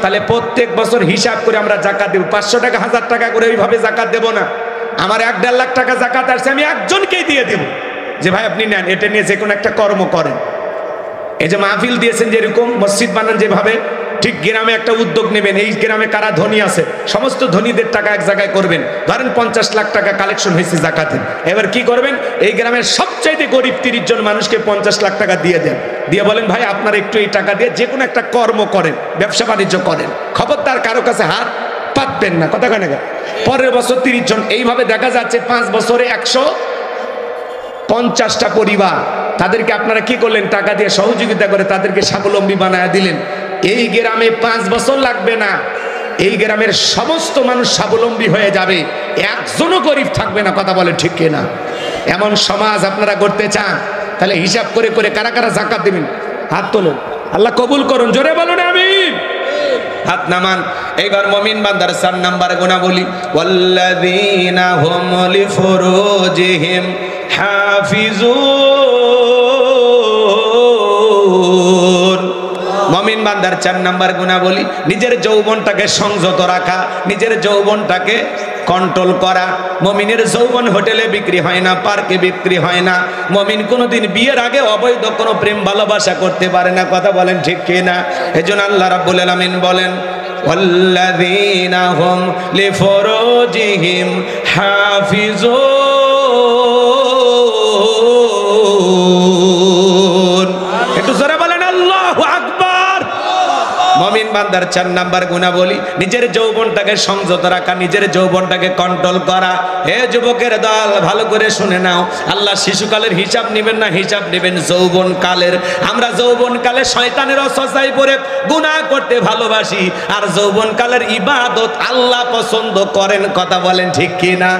তাহলে প্রত্যেক বছর হিসাব করে আমরা জাকাত দেব। 500 টাকা 1000 টাকা করে এইভাবে জাকাত দেব না। আমার 1.5 লাখ টাকা জাকাত আসছে, আমি একজনকেই দিয়ে দেব যে ভাই আপনি নেন, এটা নিয়ে যে কোনো একটা কর্ম করেন। এই যে মাহফিল দিয়েছেন, যেরকম মসজিদ বানান যেভাবে, ঠিক গ্রামে একটা উদ্যোগ নেবেন। এই গ্রামে কারা ধনী আছে, সমস্ত ধনীদের টাকা এক জায়গায় করবেন। ধরেন 50 লাখ টাকা কালেকশন হয়েছে জাকাতে, এবার কি করবেন? এই গ্রামের সবচাইতে গরিব 30 জন মানুষকে 50 লাখ টাকা দিয়ে দেন। দিয়ে বলেন ভাই আপনারা একটু এই টাকা দিয়ে যে কোনো একটা কর্ম করেন, ব্যবসা বাণিজ্য করেন, খবরদার কারো কাছে হাত পাতবেন না। কথা কয় না? পরের বছর 30 জন। এইভাবে দেখা যাচ্ছে 5 বছরে 150টা পরিবার, তাদেরকে আপনারা কি করলেন? টাকা দিয়ে সহযোগিতা করে তাদেরকে স্বাবলম্বী বানায় দিলেন। এই গ্রামে 5 বছর লাগবে না, এই গ্রামের সমস্ত মানুষ স্বাবলম্বী হয়ে যাবে, একজনও গরিব থাকবে না। কথা বলে ঠিক কিনা? এমন সমাজ আপনারা করতে চান? তাহলে হিসাব করে করে কারা কারা জাকাত দিবেন? হাত তোলেন, আল্লাহ কবুল করুন, জোরে বলুন আমিন। হাত নামান। এইবার মুমিন বান্দার 4 নাম্বার গুনাহবলি, ওয়াল্লাযীনা হুম লিফুরুজিহিম হাফিজুন। মুমিন বান্দার 4 নাম্বার গুনাহবলি, নিজের যৌবনটাকে সংযত রাখা, নিজের যৌবনটাকে কন্ট্রোল করা। মুমিনের যৌবন হোটেলে বিক্রি হয় না, পার্কে বিক্রি হয় না। মুমিন কোনোদিন বিয়ের আগে অবৈধ কোনো প্রেম ভালোবাসা করতে পারে না। কথা বলেন ঠিক কি না? এজন্য আল্লাহ রাব্বুল আলামিন বলেন, ওয়াল্লাযীনা হুম লিফুরুজিহিম হাফিজুন। একটু জোরে বলেন আল্লাহু আকবার। মুমিন বান্দার 4 নাম্বার গুনাহবলি, নিজের যৌবনটাকে সংযত রাখা, নিজের যৌবনটাকে কন্ট্রোল করা। হে যুবকের দল, ভালো করে শুনে নাও, আল্লাহ শিশুকালের হিসাব নেবেন না, হিসাব নেবেন যৌবনকালের। আমরা যৌবনকালে শয়তানের ওয়াসওয়াসায় পড়ে গুনাহ করতে ভালোবাসি, আর যৌবনকালের ইবাদত আল্লাহ পছন্দ করেন। কথা বলেন ঠিক কি না?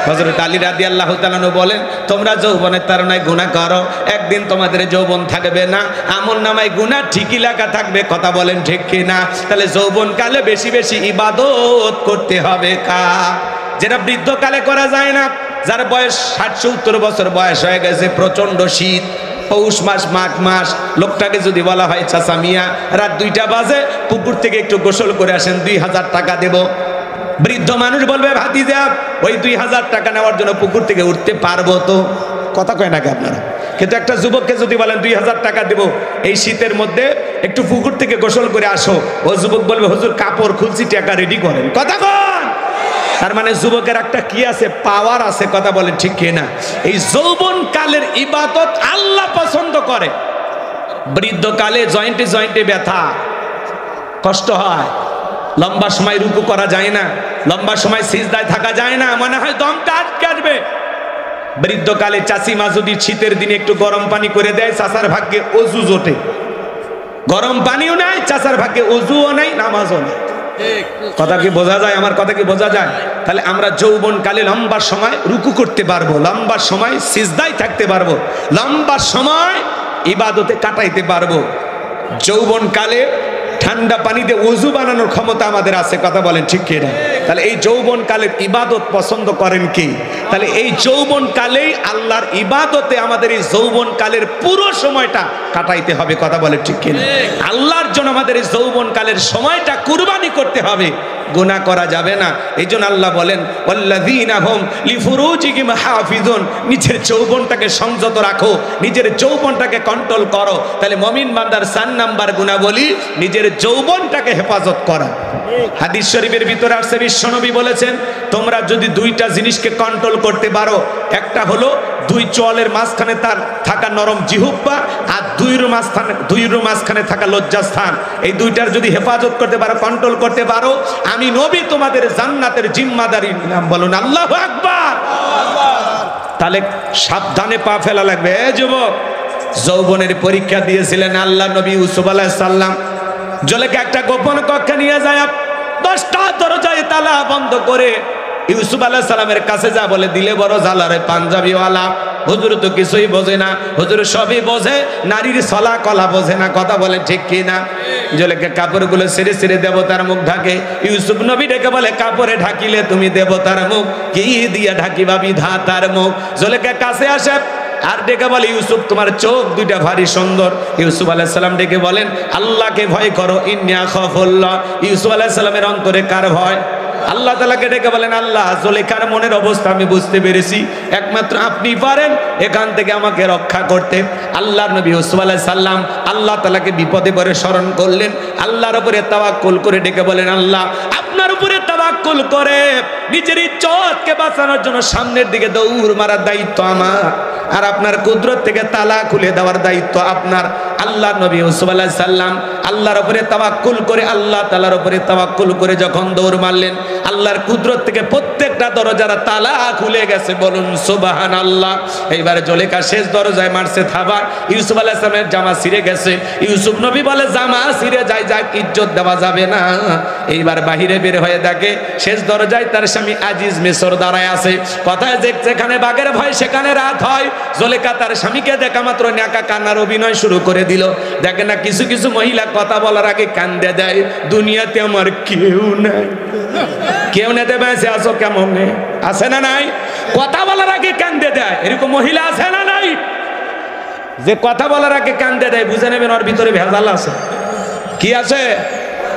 হযরত আলী রাদিয়াল্লাহু তাআলা বলেন, তোমরা যৌবনের তাড়নায় গুনাহ করো, একদিন তোমাদের যৌবন থাকবে না, আমলনামায় গুনাহ ঠিকই লেখা থাকবে। কথা বলেন ঠিক কি না? তাহলে যৌবনকালে বেশি বেশি ইবাদত করতে হবে। যেটা বৃদ্ধকালে করা যায় না। যার বয়স 60-70 বছর বয়স হয়ে গেছে, প্রচন্ড শীত, পৌষ মাস, মাঘ মাস, লোকটাকে যদি বলা হয় চাচা মিয়া রাত 2টা বাজে পুকুর থেকে একটু গোসল করে আসেন, 2000 টাকা দেব। বৃদ্ধ মানুষ বলবে, ভাতিজা ওই 2000 টাকা নেওয়ার জন্য পুকুর থেকে উঠতে পারবো তো? কথা কয় নাকি আপনারা? কিন্তু একটা যুবককে যদি বলেন 2000 টাকা দেব, এই শীতের মধ্যে একটু পুকুর থেকে গোসল করে আসো, ও যুবক বলবে হুজুর কাপড় খুলছি, টাকা রেডি করেন। কথা কন? তার মানে যুবকের একটা কি আছে? পাওয়ার আছে। কথা বলেন ঠিক কি না? এই যৌবন কালের ইবাদত আল্লাহ পছন্দ করে। বৃদ্ধকালে জয়েন্টে জয়েন্টে ব্যথা, কষ্ট হয়, লম্বা সময় রুকু করা যায় না, লম্বা সময় সিজদায় থাকা যায় না, মনে হয় দমটা আটকে আসবে। বৃদ্ধকালে চাচিমা যদি শীতের দিনে একটু গরম পানি করে দেয়, চাচার ভাগ্যে অজু জোটে। গরম পানিও নাই, চাচার ভাগ্যে অজুও নাই, নামাজও নাই। কথা কি বোঝা যায়? আমার কথা কি বোঝা যায়? তাহলে আমরা যৌবনকালে লম্বা সময় রুকু করতে পারবো, লম্বা সময় সিজদায় থাকতে পারবো, লম্বা সময় ইবাদতে কাটাইতে পারবো। যৌবনকালে ঠান্ডা পানিতে ওযু বানানোর ক্ষমতা আমাদের আছে। কথা বলেন ঠিক কি না? তাহলে এই যৌবনকালের ইবাদত পছন্দ করেন কি? তাহলে এই যৌবনকালেই আল্লাহর ইবাদতে আমাদের এই যৌবনকালের পুরো সময়টা কাটাইতে হবে। কথা বলেন ঠিক কি না? আল্লাহর জন্য আমাদের এই যৌবনকালের সময়টা কুরবানি করতে হবে। গুনাহ করা যাবে না। এই জন্য আল্লাহ বলেন ওয়াল্লাযীনা হুম লিফুরুজিহিম হাফিজুন, নিজের যৌবনটাকে সংযত রাখো, নিজের যৌবনটাকে কন্ট্রোল করো। তাহলে মুমিন বান্দার 4 নাম্বার গুনাহ বলি নিজের যৌবনটাকে হেফাজত করা। হাদিস শরীফের ভিতরে আসছে বিশ্বনবী বলেছেন তোমরা যদি দুইটা জিনিসকে কন্ট্রোল করতে পারো, একটা হলো দুই চোয়ালের মাঝখানে তার থাকা নরম জিহ্বা আর দুইয়ের মাঝখানে থাকা লজ্জাস্থান, এই দুইটার যদি হেফাজত করতে পারো, কন্ট্রোল করতে পারো, আমি নবী তোমাদের জান্নাতের জিম্মাদারি নিলাম। বলুন আল্লাহু আকবার। তাহলে সাবধানে পা ফেলা লাগবে। যুবক, যৌবনের পরীক্ষা দিয়েছিলেন আল্লাহ নবী ইউসুফ আলাইহিস সালাম। জলেকে একটা গোপন কক্ষে নিয়ে যায়, 10টা দরজায় তালা বন্ধ করে ইউসুফ আলাইহিস সালামের কাছে যা বলে দিলে বড় জ্বালারে পাঞ্জাবিওয়ালা, হুজুর তো কিছুই বোঝে না, হুজুর সবই বোঝে, নারীর ছলা কলা বোঝে না, কথা বলে ঠিক কি না? জলেকে কাপড়গুলো ছেড়ে ছেড়ে দেবতার মুখ ঢাকে। ইউসুফ নবী ডেকে বলে কাপড়ে ঢাকিলে তুমি দেবতার মুখ, কি দিয়া ঢাকিবা বিধাতার মুখ। জলেকে কাছে আসে আর ডেকে বলে ইউসুফ তোমার চোখ দুইটা ভারী সুন্দর। ইউসুফ আলাইহিস সালাম ডেকে বলেন আল্লাহকে ভয় করো, ইন্নী আখাফুল্লাহ। ইউসুফ আলাইহিস সালামের অন্তরে কার ভয়? আল্লাহ তাআলাকে ডেকে বলেন আল্লাহ জুলেখার মনের অবস্থা আমি বুঝতে পেরেছি, একমাত্র আপনি পারেন এখান থেকে আমাকে রক্ষা করতে। আল্লাহর নবী ইউসুফ আলাইহিস সালাম আল্লাহ তাআলাকে বিপদে পড়ে স্মরণ করলেন, আল্লাহর উপরে তাওয়াক্কুল করে ডেকে বলেন আল্লাহ আপনার উপরে তাওয়াক্কুল করে নিজের ইজ্জতকে বাঁচানোর জন্য সামনের দিকে দৌড় মারার দায়িত্ব আমার, আর আপনার কুদরত থেকে তালা খুলে দেওয়ার দায়িত্ব আপনার। আল্লাহ নবী ইউসুফ আলাইহিস সালাম আল্লাহর উপরে তাওয়াক্কুল করে, আল্লাহ তাআলার উপরে তাওয়াক্কুল করে যখন দৌড় মারলেন, আল্লাহর কুদরত থেকে প্রত্যেকটা দরজার তালা খুলে গেছে। বলুন সুবহানাল্লাহ। এইবার জুলেখা শেষ দরজায় মারছে থাবা, ইউসুফ আলাইহিস সালামের জামা ছিঁড়ে গেছে। ইউসুফ নবী বলে জামা ছিঁড়ে যায় যাক, ইজ্জত দেওয়া যাবে না। এইবার বাহিরে বের হয়ে দেখে শেষ দরজায় তার স্বামী আজিজ মিশর দাঁড়ায় আছে। কথায় যেখানে বাঘের ভয় সেখানে রাত হয়। জুলেখা তার স্বামীকে দেখা মাত্র ন্যাকা কান্নার অভিনয় শুরু করে দিল। দেখে না কিছু কিছু মহিলা কথা বলার আগে কান্দে দেয়, দুনিয়াতে আমার কেউ নাই, কেউ নেতে বেঁচে আছো কেমন আছে না নাই? কথা বলার আগে কান্দে দেয়, এরকম মহিলা আছে না নাই? যে কথা বলার আগে কান্দে দেয় বুঝে নেবেন ওর ভিতরে ভেজাল আছে। কি আছে?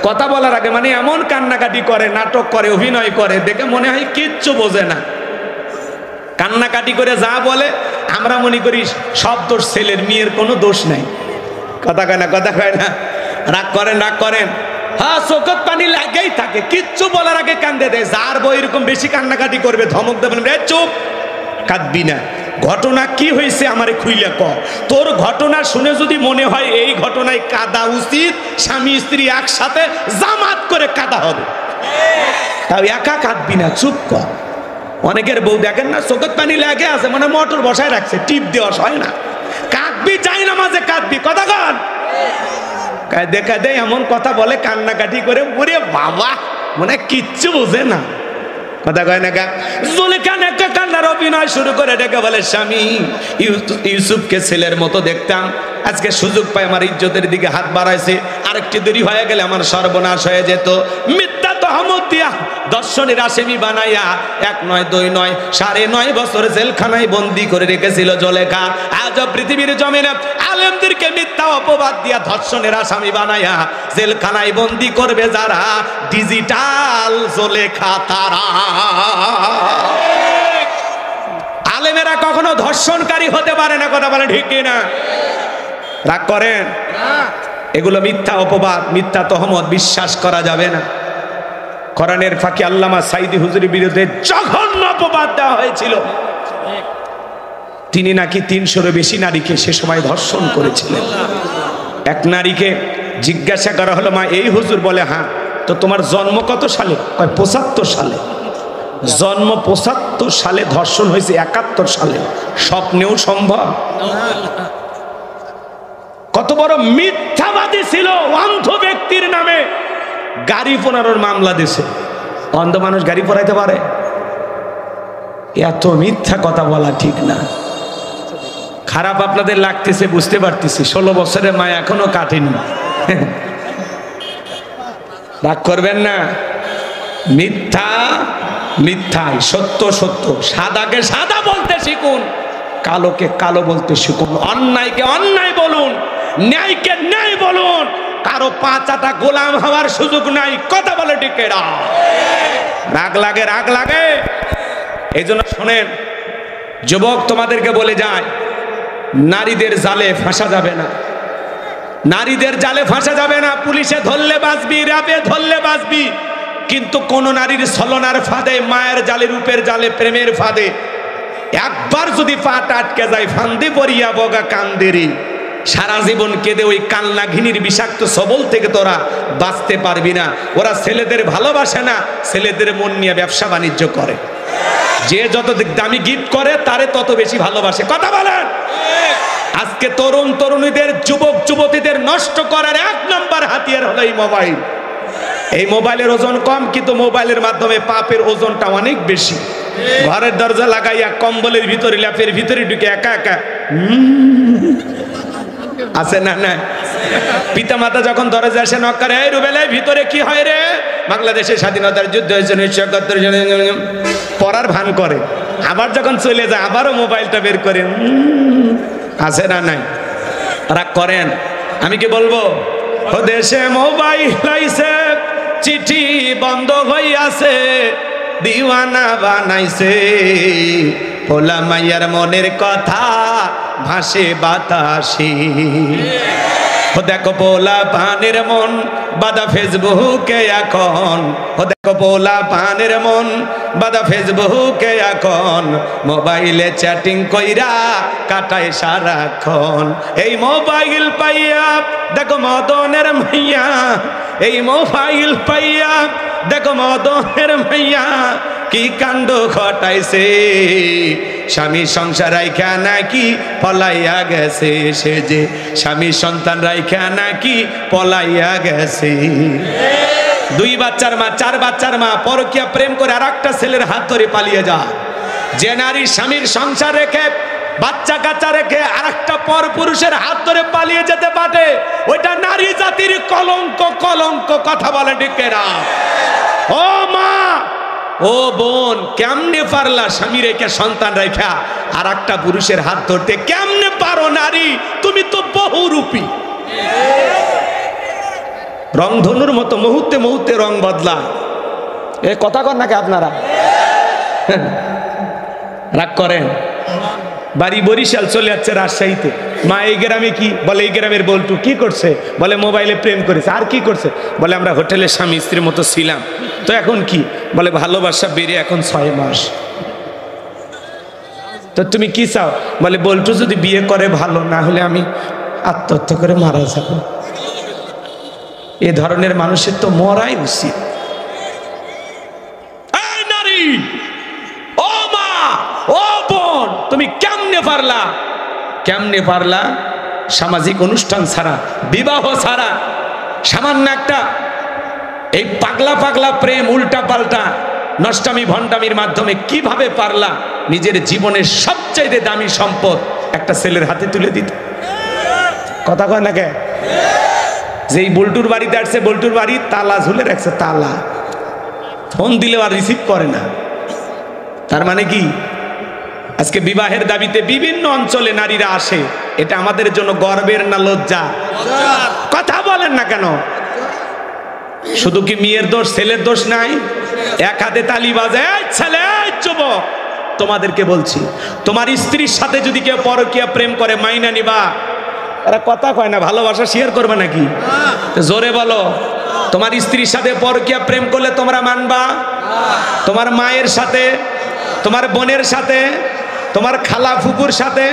কথা বলার আগে মানে এমন কান্নাকাটি করে, নাটক করে, অভিনয় করে, দেখে মনে হয় কিচ্ছু বোঝে না। কান্নাকাটি করে যা বলে আমরা মনে করি সব দোষ ছেলের, মেয়ের কোনো দোষ নাই। কথা কয় না, কথা কয় না? রাগ করেন, রাগ করেন, হ্যাঁ চোখত পানি লাগেই থাকে, কিচ্ছু বলার আগে কান্দে দেয়। যার বই এরকম বেশি কান্নাকাটি করবে ধমক দেবেন, রে চুপ, কাঁদবি না। ঘটনা কি হয়েছে আমারে খুইলে ক। তোর ঘটনা শুনে যদি মনে হয় এই ঘটনায় কাঁদা উচিত, স্বামী স্ত্রী একসাথে জামাত করে কাঁদা হবে, তাও একা কাঁদবি না, চুপ কর। অনেকের বউ দেখেন না চোখত পানি লাগে আছে, মানে মোটর বসায় রাখছে, টিপ দেওয়া হয় না, কাঁদবি যাই না মাঝে কাঁদবি, কথা কন। দেখা দেয় এমন কথা বলে কান্নাকাটি করে, ওরে বাবা মনে কিচ্ছু বোঝে না, কথা কয় না। জুলেখা একটা কান্নার অভিনয় শুরু করে ডেকে বলে স্বামী ইউসুফকে ছেলের মতো দেখতাম, আজকে সুযোগ পাই আমার ইজ্জতের দিকে হাত বাড়াইছে, আরেকটি দেরি হয়ে গেলে আমার সর্বনাশ হয়ে যেত। মিথ্যা তহমত দিয়া দর্শনের আসামি বানাইয়া 1 নয় 2 নয় 9.5 বছর জেলখানায় বন্দি করে রেখেছিল জুলেখা। আজ পৃথিবীর জমিনে আলেমদেরকে মিথ্যা অপবাদ দিয়া ধর্ষণের আসামি বানাইয়া জেলখানায় বন্দি করবে যারা, ডিজিটাল জুলেখা তারা। আলেমেরা কখনো ধর্ষণকারী হতে পারে না, কথা বলে ঠিক কিনা? রাগ করেন? এগুলো মিথ্যা অপবাদ, মিথ্যা তহমত, বিশ্বাস করা যাবে না। কোরআনের ফাঁকে আল্লামা সাইদি হুজুরের বিরুদ্ধে জঘন্য অপবাদ দেওয়া হয়েছিল। তিনি নাকি 300-এরও বেশি নারীকে সে সময় ধর্ষণ করেছিলেন। এক নারীকে জিজ্ঞাসা করা হলো মা এই হুজুর, বলে হ্যাঁ, তো তোমার জন্ম কত সালে? কয় 75 সালে। জন্ম 75 সালে, ধর্ষণ হয়েছে 71 সালে, স্বপ্নেও সম্ভব? কত বড় মিথ্যাবাদী ছিল। অন্ধ ব্যক্তির নামে গাড়ি পোড়ানোর মামলা দিছে। অন্ধ মানুষ গাড়ি পোড়াইতে পারে? এত মিথ্যা কথা বলা ঠিক না। খারাপ আপনাদের লাগতেছে বুঝতে পারতেছি, 16 বছরের মা এখনো কাটেনি। রাগ করবেন না। মিথ্যা মিথ্যাই, সত্য সত্য। সাদাকে সাদা বলতে শিখুন, কালোকে কালো বলতে শিখুন, অন্যায়কে অন্যায় বলুন, ন্যায়কে ন্যায় বলুন। কারো 5 আটা গোলাম হওয়ার সুযোগ নাই, কথা বলে ঠিক এরা। রাগ লাগে, রাগ লাগে। এই জন্য শোনেন যুবক, তোমাদেরকে বলে যায়, নারীদের জালে ফাঁসা যাবে না, নারীদের জালে ফাঁসা যাবে না। পুলিশে ধরলে বাঁচবি, র্যাবে ধরলে বাঁচবি, কিন্তু কোন নারীর ছলনার ফাঁদে, মায়ের জালে, রূপের জালে, প্রেমের ফাঁদে একবার যদি পাটা আটকে যায়, ফান্দে পড়িয়া বগা কান্দেরি, সারা জীবন কেঁদে ওই কান্না ঘিনির বিষাক্ত সবল থেকে তোরা বাঁচতে পারবি না। ওরা ছেলেদের ভালোবাসে না, ছেলেদের মন নিয়ে ব্যবসা বাণিজ্য করে। যে যত দামি গিফট করে তারে তত বেশি ভালোবাসে। কথা বলেন। আজকে তরুণ তরুণীদের, যুবক যুবতীদের নষ্ট করার 1 নম্বর হাতিয়ার হলো এই মোবাইল। এই মোবাইলের ওজন কম, কিন্তু মোবাইলের মাধ্যমে পাপের ওজনটা অনেক বেশি। ঘরের দরজা লাগাইয়া কম্বলের ভিতরে, ল্যাপের ভিতরে ঢুকে একা একা আছে না? না, পিতা মাতা যখন দরজা এসে নক করে, এই রুবেল, ভিতরে কি হয় রে? বাংলাদেশের স্বাধীনতার যুদ্ধ হয়েছে 1971, পড়ার ভান করে। আবার যখন চলে যায় আবারও মোবাইলটা বের করে, আছে না? নাই, রাগ করেন। আমি কি বলবো, ও দেশে মোবাইল আইছে, চিঠি বন্ধ হইয়াছে, দিওয়ানা বানাইছে, ভোলা মাইয়ার মনের কথা ভাসে বাতাসে। ও দেখো পোলা পানের মন বাদা ফেসবুকে এখন, ও দেখো পোলা পানের মন বাদা ফেসবুকে এখন, মোবাইলে চ্যাটিং কইরা কাটায় সারাক্ষণ। এই মোবাইল পাইয়া দেখো মদনের মাইয়া, এই মোবাইল পাইয়া দেখো মদনের মাইয়া কি কাণ্ড ঘটাইছে। স্বামী সংসার রাইখা নাকি পলাইয়া গেছে, সে যে স্বামী সন্তান রাইখা নাকি পলাইয়া গেছে। 2 বাচ্চার মা, 4 বাচ্চার মা পরকীয়া প্রেম করে আরেকটা ছেলের হাত ধরে পালিয়ে যায়। যে নারী স্বামীর সংসার রেখে, বাচ্চা কাচ্চা রেখে আরেকটা পর পুরুষের হাত ধরে পালিয়ে যেতে পারে, ওইটা নারী জাতির কলঙ্ক, কলঙ্ক। কথা বলে ঠিক না? ও মা, ও বোন, কেমনে পারলা স্বামী রেখে, সন্তান রেখা আর একটা পুরুষের হাত ধরতে? কেমনে পারো নারী? তুমি তো বহুরূপী। রংধনুর মতো মুহূর্তে মুহূর্তে রং বদলা। এ কথা কর নাকি আপনারা? রাগ করেন। বাড়ি বরিশাল, চলে যাচ্ছে রাজশাহীতে। মা, এই গ্রামে কি? বলে এই গ্রামের বল্টু। কি করছে? বলে মোবাইলে প্রেম করেছে। আর কি করছে? বলে আমরা হোটেলে স্বামী স্ত্রীর মতো ছিলাম, তো এখন কি? বলে ভালোবাসা বেড়ে এখন 6 মাস। তো তুমি কি চাও? বলে বল্টু যদি বিয়ে করে ভালো, না হলে আমি আত্মহত্যা করে মারা যাব। এ ধরনের মানুষের তো মরাই উচিত। এই নারী, ও মা, ও বোন, তুমি কেমনে পারলা, কেমনে পারলা সামাজিক অনুষ্ঠান ছাড়া, বিবাহ ছাড়া, সামান্য একটা এই পাগলা পাগলা প্রেম, উল্টা পাল্টা নষ্টামি ভণ্ডামির মাধ্যমে কিভাবে পারলা নিজের জীবনের সবচাইতে দামি সম্পদ একটা ছেলের হাতে তুলে দিতে? কথা কয় না কে? যেই বল্টুর বাড়িতে আসছে, বল্টুর বাড়ি তালা ঝুলে রাখছে, তালা। ফোন দিলেও আর রিসিভ করে না। তার মানে কি? আজকে বিবাহের দাবিতে বিভিন্ন অঞ্চলে নারীরা আসে, এটা আমাদের জন্য গর্বের না লজ্জা? কথা বলেন না কেন? শুধু কি মেয়ের দোষ, ছেলের দোষ নাই? এক হাতে তালি বাজে, ছেলে যুবক, তোমাদেরকে বলছি, তোমার স্ত্রীর সাথে যদি কেউ পরকীয়া প্রেম করে, মাইনা নিবা? এরা কথা কয় না, ভালোবাসা শেয়ার করবে নাকি? জোরে বলো। তোমার স্ত্রীর সাথে পরকীয়া প্রেম করলে তোমরা মানবা? তোমার মায়ের সাথে, তোমার বোনের সাথে, তোমার খালা ফুপুর সাথে?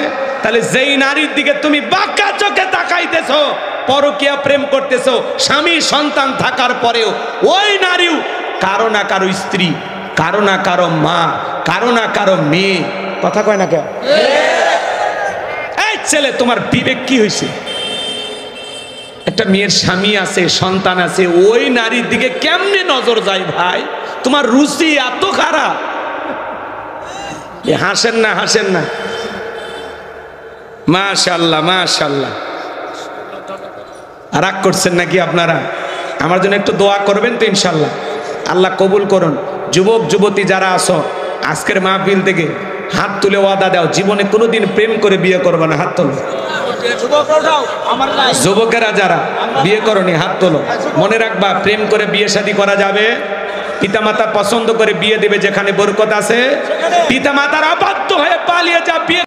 তাহলে যেই নারীর দিকে তুমি বাঁকা চোখে তাকাইতেছো, পরকীয়া প্রেম করতেছো, স্বামী সন্তান থাকার পরেও ওই নারীও কারো না কারো স্ত্রী, কারো না কারো মা, কারো না কারো মেয়ে। কথা কয় না কেন? এই ছেলে, তোমার বিবেক কি হয়েছে? একটা মেয়ের স্বামী আছে, সন্তান আছে, ওই নারীর দিকে কেমনে নজর যায় ভাই? তোমার রুচি এত খারাপ। হাসেন না, হাসেন না। মাশাআল্লাহ, মাশাআল্লাহ। রাগ করছেন নাকি আপনারা? আমার জন্য একটু দোয়া করবেন তো, ইনশাল্লাহ আল্লাহ কবুল করুন। যুবক যুবতী যারা আসো, আজকের মাহফিল থেকে হাত তুলে ওয়াদা দাও, জীবনে কোনোদিন প্রেম করে বিয়ে করবে না। হাত তোলো। যুবকেরা যারা বিয়ে করনি, হাত তোলো। মনে রাখবা, প্রেম করে বিয়ে শাদী করা যাবে পিতামাতা পছন্দ করে বিয়ে দেবে যেখানে বরকত আছে। পিতামাতার অবাধ্য হয়ে পালিয়ে যা বিয়ে